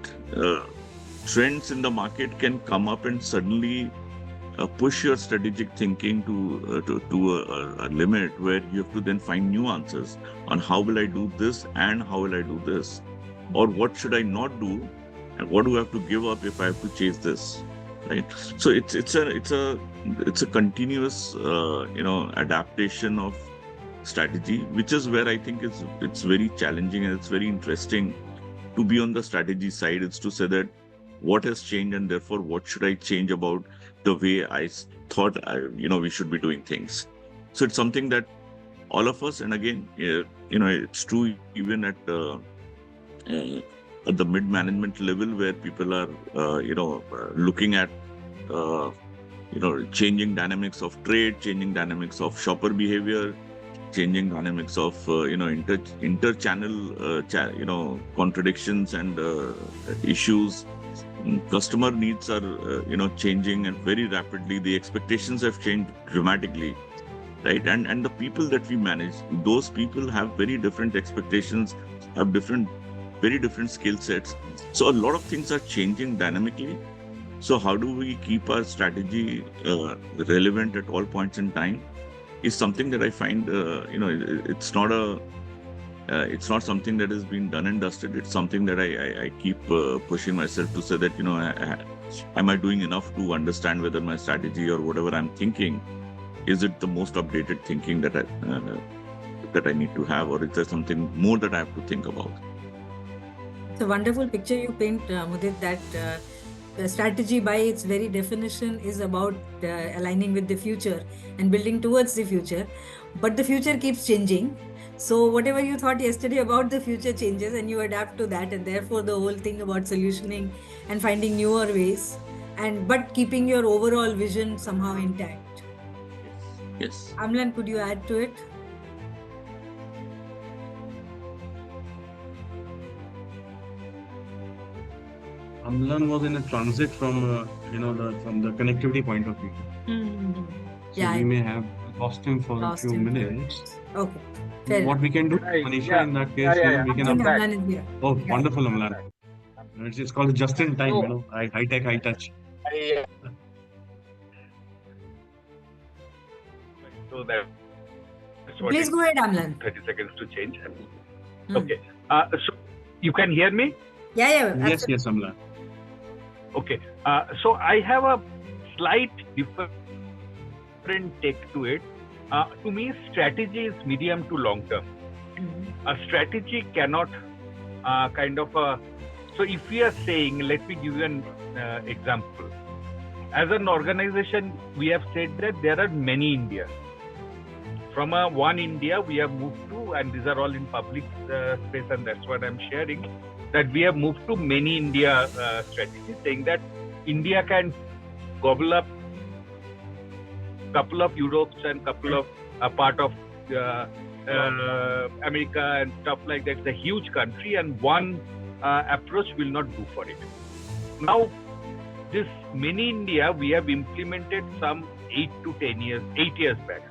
trends in the market can come up and suddenly push your strategic thinking to a limit where you have to then find new answers on how will I do this and how will I do this, or what should I not do and what do I have to give up if I have to chase this, right? So it's a continuous adaptation of strategy, which is where I think it's very challenging and it's very interesting to be on the strategy side. It's to say that what has changed and therefore what should I change about the way I thought we should be doing things. So it's something that all of us, and again, it's true even at the mid-management level where people are looking at changing dynamics of trade, changing dynamics of shopper behavior, changing dynamics of inter-channel contradictions and issues. Customer needs are changing, and very rapidly the expectations have changed dramatically, right? And the people that we manage, those people have very different expectations, have very different skill sets. So a lot of things are changing dynamically. So how do we keep our strategy relevant at all points in time is something that I find it's not something that has been done and dusted. It's something that I keep pushing myself to say that, am I doing enough to understand whether my strategy or whatever I'm thinking, is it the most updated thinking that I need to have, or is there something more that I have to think about? It's a wonderful picture you paint, Mudit, that strategy by its very definition is about aligning with the future and building towards the future. But the future keeps changing. So whatever you thought yesterday about the future changes and you adapt to that, and therefore the whole thing about solutioning and finding newer ways, but keeping your overall vision somehow intact. Yes. Amlan, could you add to it? Amlan was in a transit from from the connectivity point of view. Mm-hmm. So we may have lost him for a few minutes. Okay. Fair what we can do, Manisha, in that case, we can. Amlan is here. Oh, wonderful, Amlan. It's called just in time, high tech, high touch. So that's what. Please go ahead, Amlan. 30 seconds to change. Okay. So you can hear me? Yeah. Yes, Amlan. Okay. So I have a slight different take to it. To me, strategy is medium to long term. A strategy cannot so if we are saying, let me give you an example. As an organization, we have said that there are many Indias. From one India, we have moved to, and these are all in public space, and that's what I'm sharing, that we have moved to many India strategy, saying that India can gobble up couple of Europes and couple of part of America and stuff like that. It's a huge country, and one approach will not do for it. Now, this mini India, we have implemented some 8 years back,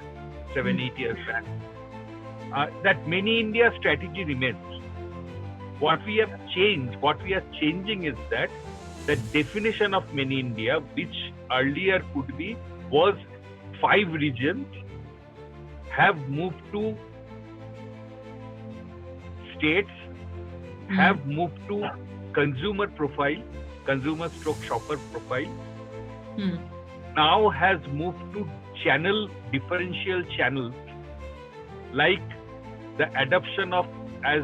7-8 years back. That mini India strategy remains. What we are changing is that the definition of mini India, which earlier was 5 regions, have moved to states, have moved to consumer profile, consumer/shopper profile. Now has moved to differential channels, like the adoption of, as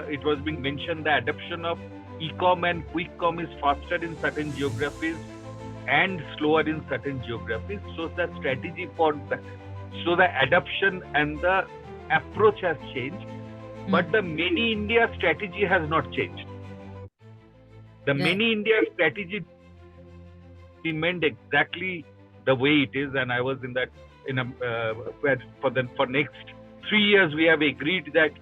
it was being mentioned, the adoption of e-com and quick com is faster in certain geographies and slower in certain geographies. So the strategy for So the adoption and the approach has changed, but the Many India strategy has not changed. The Many India strategy remained exactly the way it is, and I was in that for next 3 years we have agreed that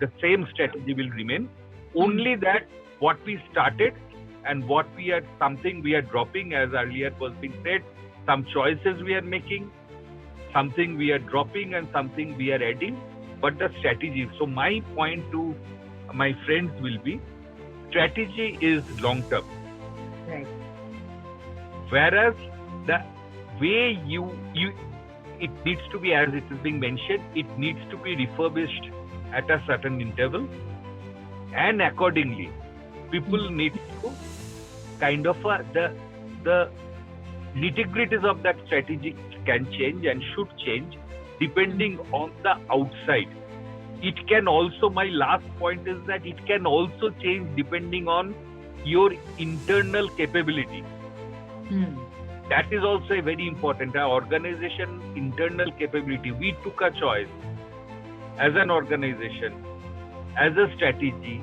the same strategy will remain. Only that what we started and something we are dropping, as earlier was being said, some choices we are making, something we are dropping and something we are adding, but the strategy. So my point to my friends will be, strategy is long term. Right. Whereas the way it needs to be, as it is being mentioned, it needs to be refurbished at a certain interval, and accordingly people need to kind of the nitty-gritties of that strategy can change and should change depending on the outside. It can also, my last point is that it can also change depending on your internal capability. That is also a very important. Our organization internal capability. We took a choice as an organization, as a strategy,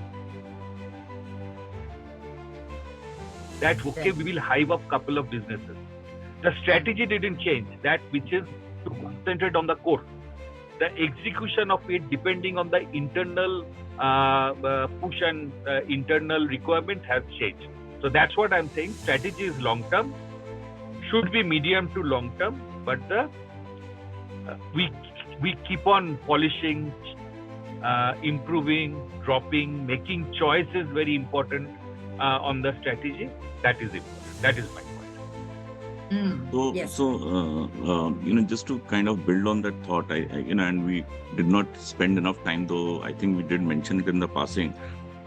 that we will hive up couple of businesses. The strategy didn't change. That which is to concentrate on the core. The execution of it, depending on the internal push and internal requirement, has changed. So that's what I'm saying. Strategy is long term, should be medium to long term, but we keep on polishing, improving, dropping, making choices very important on the strategy. That is important. That is my point. Just to kind of build on that thought, and we did not spend enough time, though I think we did mention it in the passing,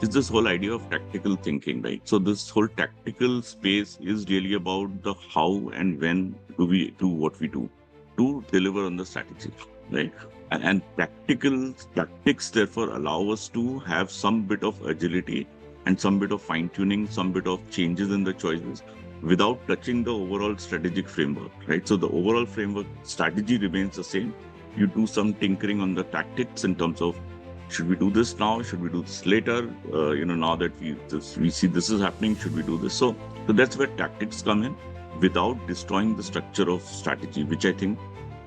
is this whole idea of tactical thinking, right? So this whole tactical space is really about the how and when do we do what we do to deliver on the strategy, right? And tactics therefore allow us to have some bit of agility and some bit of fine-tuning, some bit of changes in the choices without touching the overall strategic framework, right? So the overall framework strategy remains the same. You do some tinkering on the tactics in terms of, should we do this now? Should we do this later? Now that we see this is happening, should we do this? So that's where tactics come in without destroying the structure of strategy, which I think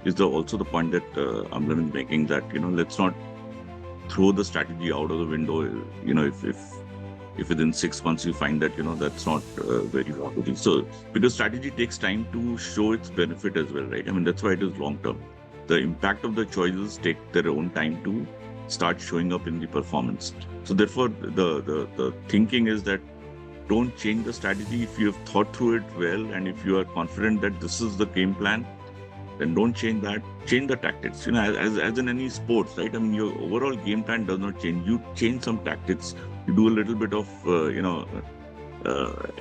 is also the point that Amlan is making, that, let's not throw the strategy out of the window, if within 6 months you find that, that's not very valuable. So, because strategy takes time to show its benefit as well, right? I mean, that's why it is long term. The impact of the choices take their own time to start showing up in the performance. So therefore, the thinking is that don't change the strategy if you have thought through it well, and if you are confident that this is the game plan, then don't change that. Change the tactics. As in any sports, right? I mean, your overall game plan does not change. You change some tactics. You do a little bit of,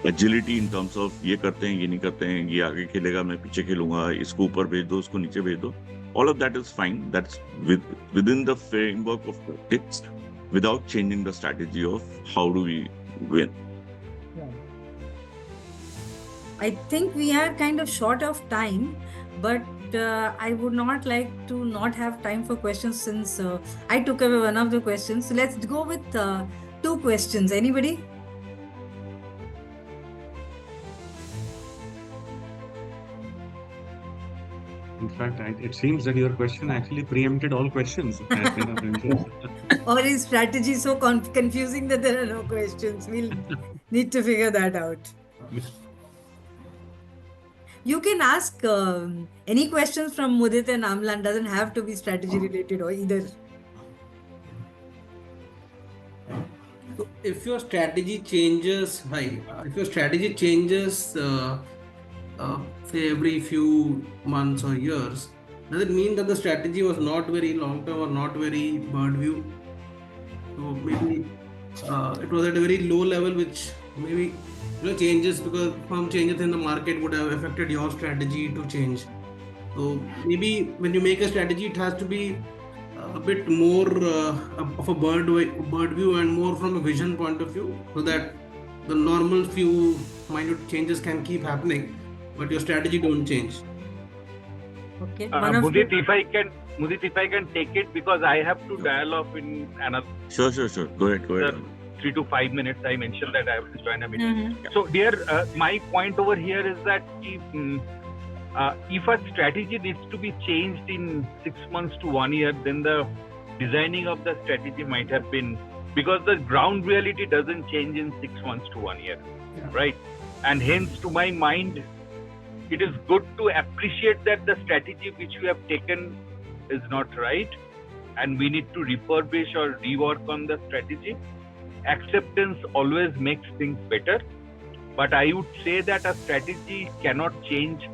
agility in terms of ये करते हैं, ये नहीं करते हैं, ये आगे खेलेगा, मैं पीछे खेलूंगा, इसको ऊपर भेज दो, उसको नीचे भेज दो. All of that is fine. That's within the framework of tactics, without changing the strategy of how do we win. I think we are kind of short of time, but I would not like to not have time for questions, since I took away one of the questions. So let's go with 2 questions. Anybody? In fact, it seems that your question actually preempted all questions. Or is strategy so confusing that there are no questions? We'll need to figure that out. You can ask any questions from Mudit and Amlan. Doesn't have to be strategy related or either. So if your strategy changes, say every few months or years, does it mean that the strategy was not very long term or not very bird view? So maybe it was at a very low level, which maybe changes, because some changes in the market would have affected your strategy to change. So maybe when you make a strategy, it has to be a bit more of a bird view and more from a vision point of view, so that the normal few minute changes can keep happening, but your strategy don't change. Okay. One of Mudit, the, if I can take it, because I have to dial off in another Sure. Go ahead. 3 to 5 minutes. I mentioned that I have to join a meeting. Mhm. So, dear, my point over here is that if a strategy needs to be changed in 6 months to 1 year, then the designing of the strategy might have been, because the ground reality doesn't change in 6 months to 1 year, Yeah. right? And hence, to my mind, it is good to appreciate that the strategy which we have taken is not right, and we need to refurbish or rework on the strategy. Acceptance always makes things better, but I would say that a strategy cannot change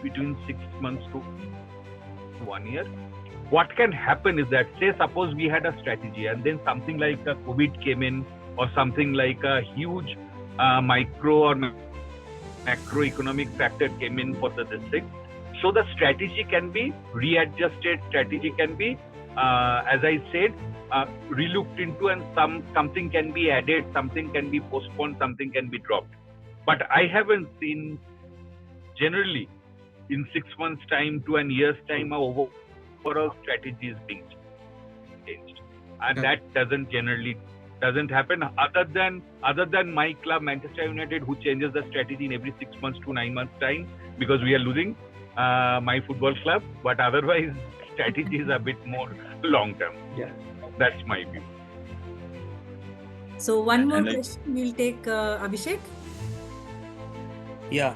between 6 months to 1 year. What can happen is that, say, suppose we had a strategy and then something like a COVID came in, or something like a huge micro or macroeconomic factor came in for the district. So the strategy can be readjusted, strategy can be, as I said, relooked into, and something can be added, something can be postponed, something can be dropped. But I haven't seen generally in 6 months' time to an year's time a overall strategy is being changed, and Yeah. that doesn't happen other than my club Manchester United, who changes the strategy in every 6 months to 9 months time because we are losing my football club. But otherwise, strategy is a bit more long term. Yeah. That's my view. So one more And like- question we'll take, Abhishek. या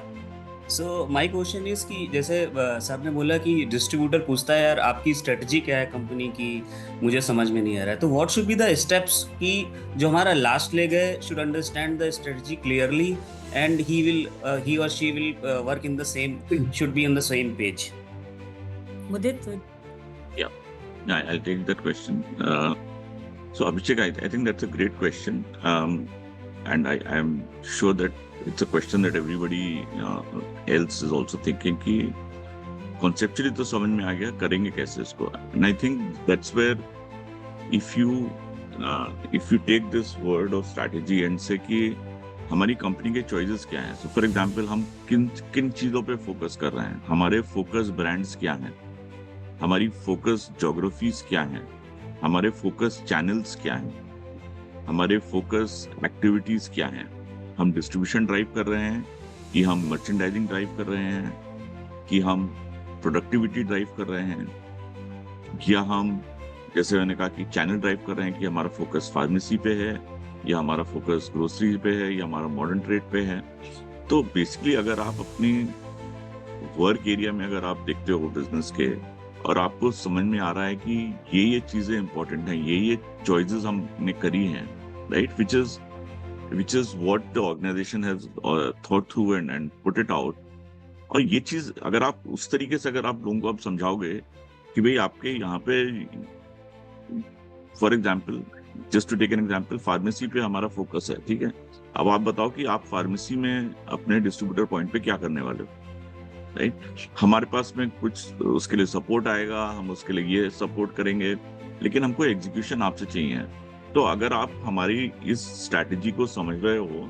so my question is कि जैसे sir ने बोला कि distributor पूछता है यार आपकी स्ट्रेटजी क्या है कंपनी की, मुझे समझ में नहीं आ रहा है, तो what should be the steps कि जो हमारा लास्ट लेग है should understand the strategy clearly and he और she will work in the same, should be on the same page. Mudit. Yeah, I'll take that question. So Abhishek, I think that's a great question, and I am sure that it's a question that everybody else is also thinking कि conceptually तो समझ में आ गया, करेंगे कैसे इसको. And I think that's where if you take this word of strategy and say कि हमारी कंपनी के चॉइसेस क्या हैं. So for example, हम किन चीज़ों पे फोकस कर रहे हैं, हमारे फोकस ब्रांड्स क्या हैं, हमारी फोकस ज्योग्राफीज क्या हैं, हमारे फोकस चैनल्स क्या हैं, हमारे फोकस एक्टिविटीज क्या हैं, हम डिस्ट्रीब्यूशन ड्राइव कर रहे हैं कि हम मर्चेंडाइजिंग ड्राइव कर रहे हैं, कि हम प्रोडक्टिविटी ड्राइव कर रहे हैं, या हम जैसे मैंने कहा कि चैनल ड्राइव कर रहे हैं कि हमारा फोकस फार्मेसी पे है, या हमारा फोकस ग्रोसरी पे है, या हमारा मॉडर्न ट्रेड पे है. तो बेसिकली अगर आप अपनी वर्क एरिया में अगर आप देखते हो बिजनेस के और आपको समझ में आ रहा है कि ये चीजें इंपॉर्टेंट हैं, ये चॉइसेस हमने करी हैं, right, which is what the organization has thought through and put it out. और ये चीज अगर आप उस तरीके से अगर आप लोगों को आप समझाओगे कि भाई आपके यहाँ पे for example, just to take an example, pharmacy पे हमारा फोकस है, ठीक है. अब आप बताओ कि आप फार्मेसी में अपने डिस्ट्रीब्यूटर पॉइंट पे क्या करने वाले हो, राइट. हमारे पास में कुछ उसके लिए सपोर्ट आएगा, हम उसके लिए ये सपोर्ट करेंगे, लेकिन हमको एग्जीक्यूशन आपसे चाहिए. तो अगर आप हमारी इस स्ट्रैटेजी को समझ रहे हो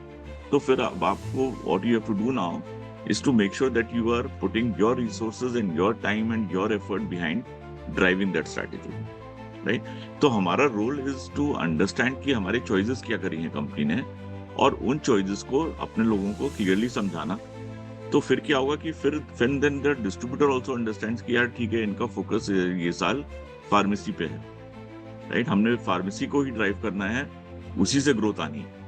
तो फिर अब आपको what you have to do now is to make sure that you are putting your resources and your time and your effort behind driving that strategy, right. तो हमारा रोल इज टू अंडरस्टैंड कि हमारे choices क्या करी हैं company ने, और उन चॉइसेस को अपने लोगों को क्लियरली समझाना. तो फिर क्या होगा कि फिर then the distributor also understands कि यार ठीक है, इनका फोकस ये साल फार्मेसी पे है, राइट. हमने फार्मेसी को ही ड्राइव करना है, उसी से ग्रोथ आनी है,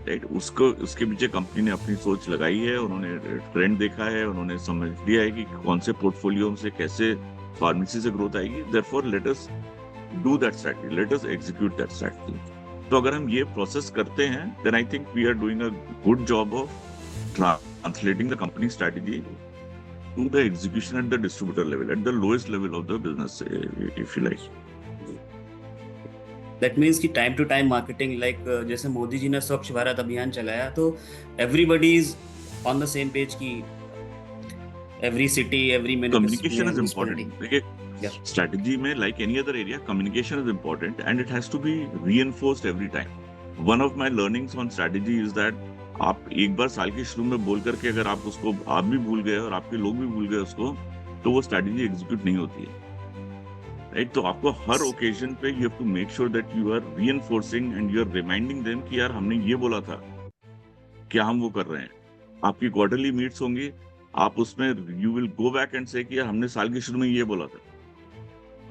राइट. उसके पीछे कंपनी ने अपनी सोच लगाई है, उन्होंने ट्रेंड देखा है, उन्होंने समझ लिया है कि कौन से पोर्टफोलियो से कैसे फार्मेसी से ग्रोथ आएगी. Therefore let us do that strategy, let us execute that strategy. तो अगर हम ये प्रोसेस करते हैं then I think we are doing a good job of translating the company strategy to the execution at the distributor level, at the lowest level of the business, if you like. That means कि time to time marketing, like जैसे मोदी जी ने स्वच्छ भारत अभियान चलाया तो everybody is on the same page की every city every Communication is important. देखिए, strategy में like any other area, communication is important and it has to be reinforced every time. One of my learnings on strategy is that आप एक बार साल के शुरू में बोल करके अगर आप उसको आप भी भूल गए और आपके लोग भी भूल गए उसको, तो वो स्ट्रैटेजी एग्जीक्यूट नहीं होती है, राइट? तो आपको हर ओकेजन पे you have to make sure that you are reinforcing and you are reminding them कि यार हमने ये बोला था, क्या हम वो कर रहे हैं। आपकी क्वार्टरली मीट्स होंगी, आप उसमें you will go back and से कि यार हमने साल के शुरू में ये बोला था,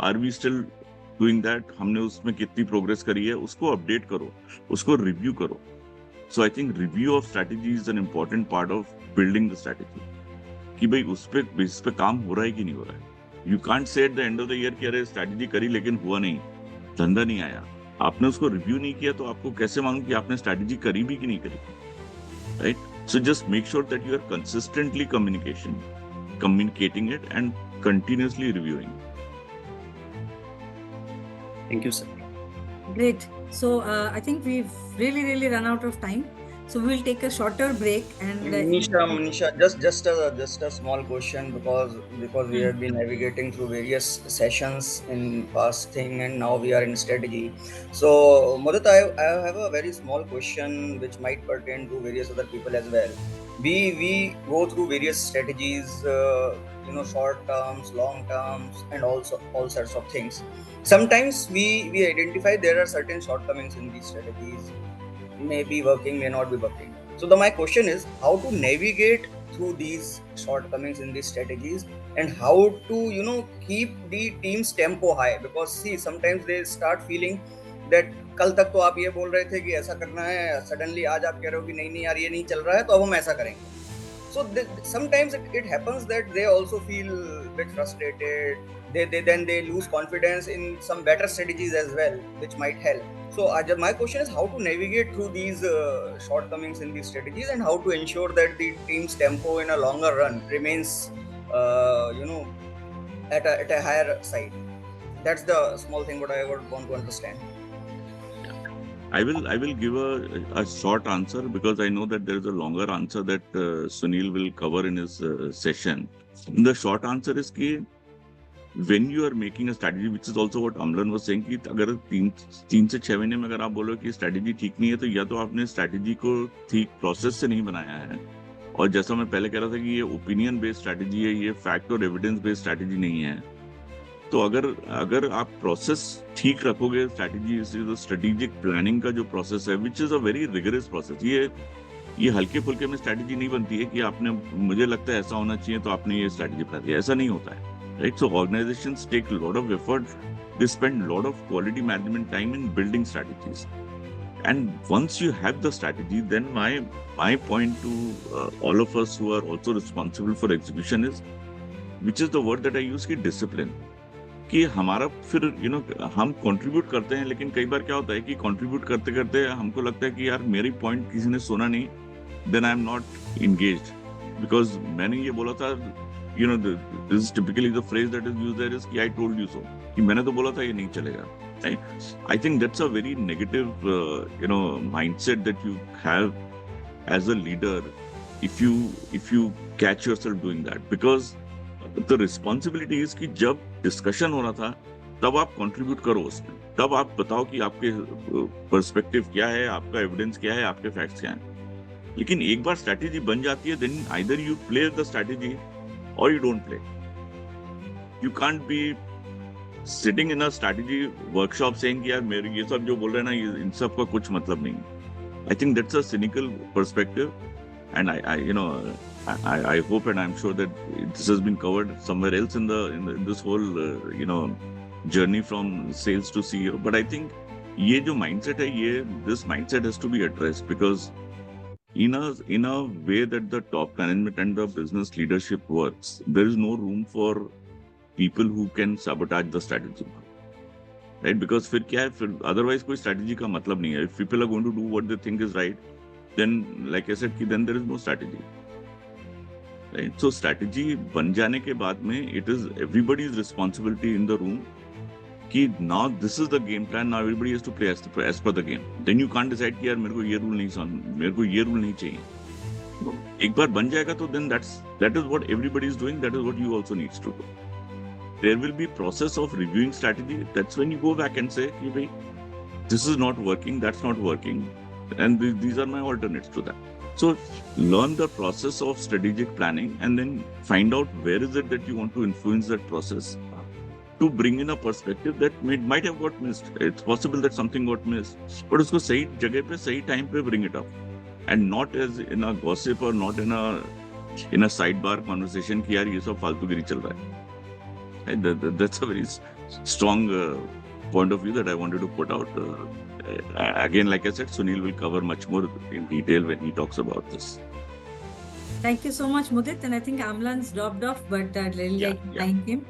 are we still doing that, हमने उसमें कितनी प्रोग्रेस करी है, उसको अपडेट करो, उसको रिव्यू करो। So I think review of strategy is an important part of building the strategy, कि भाई उस पे काम हो रहा है कि नहीं हो रहा है। You can't say at the end of the year कि अरे स्ट्रैटेजी करी लेकिन हुआ नहीं, धंधा नहीं आया, आपने उसको रिव्यू नहीं किया, तो आपको कैसे मालूम कि आपने स्ट्रैटेजी करी भी कि नहीं करी, right? So just make sure that you are consistently communicating it and continuously reviewing it. Thank you, sir. Great. So I think we've really run out of time. So we'll take a shorter break and Manisha, just a small question, because we have been navigating through various sessions in past thing, and now we are in strategy. So Mudit, I have a very small question which might pertain to various other people as well. We go through various strategies, short terms, long terms, and also all sorts of things. Sometimes we identify there are certain shortcomings in these strategies, may be working, may not be working. So my question is how to navigate through these shortcomings in these strategies, and how to keep the team's tempo high, because see, sometimes they start feeling that कल तक तो आप ये बोल रहे थे कि ऐसा करना है, सडनली आज आप कह रहे हो कि नहीं यार ये नहीं चल रहा है, तो अब हम ऐसा करेंगे. So sometimes it happens that they also feel a bit frustrated. They lose confidence in some better strategies as well, which might help. So my question is how to navigate through these shortcomings in these strategies, and how to ensure that the team's tempo in a longer run remains, at a higher side. That's the small thing what I would want to understand. I will give a short answer, because I know that there is a longer answer that Sunil will cover in his session. The short answer is कि when you are making a strategy, which is also what Amlan was saying, कि अगर 3 से 6 महीने में अगर आप बोलो कि स्ट्रैटेजी ठीक नहीं है, तो या तो आपने स्ट्रैटेजी को ठीक प्रोसेस से नहीं बनाया है, और जैसा मैं पहले कह रहा था कि ये ओपिनियन बेस्ड स्ट्रैटेजी है, ये फैक्ट और एविडेंस बेस्ड स्ट्रैटेजी नहीं है. तो अगर आप प्रोसेस ठीक रखोगे, स्ट्रैटेजी स्ट्रेटेजिक प्लानिंग का जो प्रोसेस है, which is a very rigorous process, ये हल्के फुल्के में स्ट्रैटेजी नहीं बनती है कि आपने, मुझे लगता है ऐसा होना चाहिए तो आपने ये स्ट्रैटेजी बना दिया, ऐसा नहीं होता है, right? So organizations take a lot of effort, they spend a lot of quality management time in building strategies, and once you have the strategy, then my point to all of us who are also responsible for execution is, which is the word that I use, कि discipline. कि हमारा फिर हम contribute करते हैं, लेकिन कई बार क्या होता है कि कंट्रीब्यूट करते करते हमको लगता है कि यार मेरी पॉइंट किसी ने सुना नहीं, then I am not engaged, because मैंने ये बोला था, this is typically the phrase that is used there is कि I told you so, कि मैंने तो बोला था ये नहीं चलेगा, right? I think that's a very negative mindset that you have as a leader if you catch yourself doing that, because the responsibility is कि जब डिस्कशन हो रहा था तब आप कंट्रीब्यूट करो उसमें, तब आप बताओ कि आपके पर्सपेक्टिव क्या है, आपका एविडेंस क्या है, आपके फैक्ट्स क्या हैं. लेकिन एक बार स्ट्रैटेजी बन जाती है, then either you play the strategy or you don't play. You can't be sitting in a strategy workshop saying कि यार मेरे ये सब जो बोल रहे हैं ना, इन सब का कुछ मतलब नहीं. I think that's a cynical perspective, and I hope and I'm sure that this has been covered somewhere else in this whole journey from sales to CEO. But I think ये जो mindset है, this mindset has to be addressed, because in a way that the top management and the business leadership works, there is no room for people who can sabotage the strategy, right? Because फिर क्या है, फिर otherwise कोई strategy का मतलब नहीं है. If people are going to do what they think is right, then like I said, then there is no strategy, right? So strategy बन जाने के बाद में, it is everybody's responsibility in the room कि now this is the game plan, now everybody has to play as per the game. Then you can't decide कि यार मेरे को ये रूल नहीं चाहिए. एक बार बन जाएगा तो then that is what everybody is doing, that is what you also needs to do. There will be process of reviewing strategy. That's when you go back and say कि भाई this is not working, that's not working, and these are my alternates to that. So learn the process of strategic planning and then find out where is it that you want to influence that process to bring in a perspective that might have got missed. It's possible that something got missed, but usko sahi jagah pe, sahi time pe bring it up, and not as in a gossip or not in a sidebar conversation ki yaar ye sab faltugiri chal raha hai. And that's a very strong point of view that I wanted to put out. Again, like I said, Sunil will cover much more in detail when he talks about this. Thank you so much, Mudit. And I think Amlan's dropped off, but I'd really like to thank him.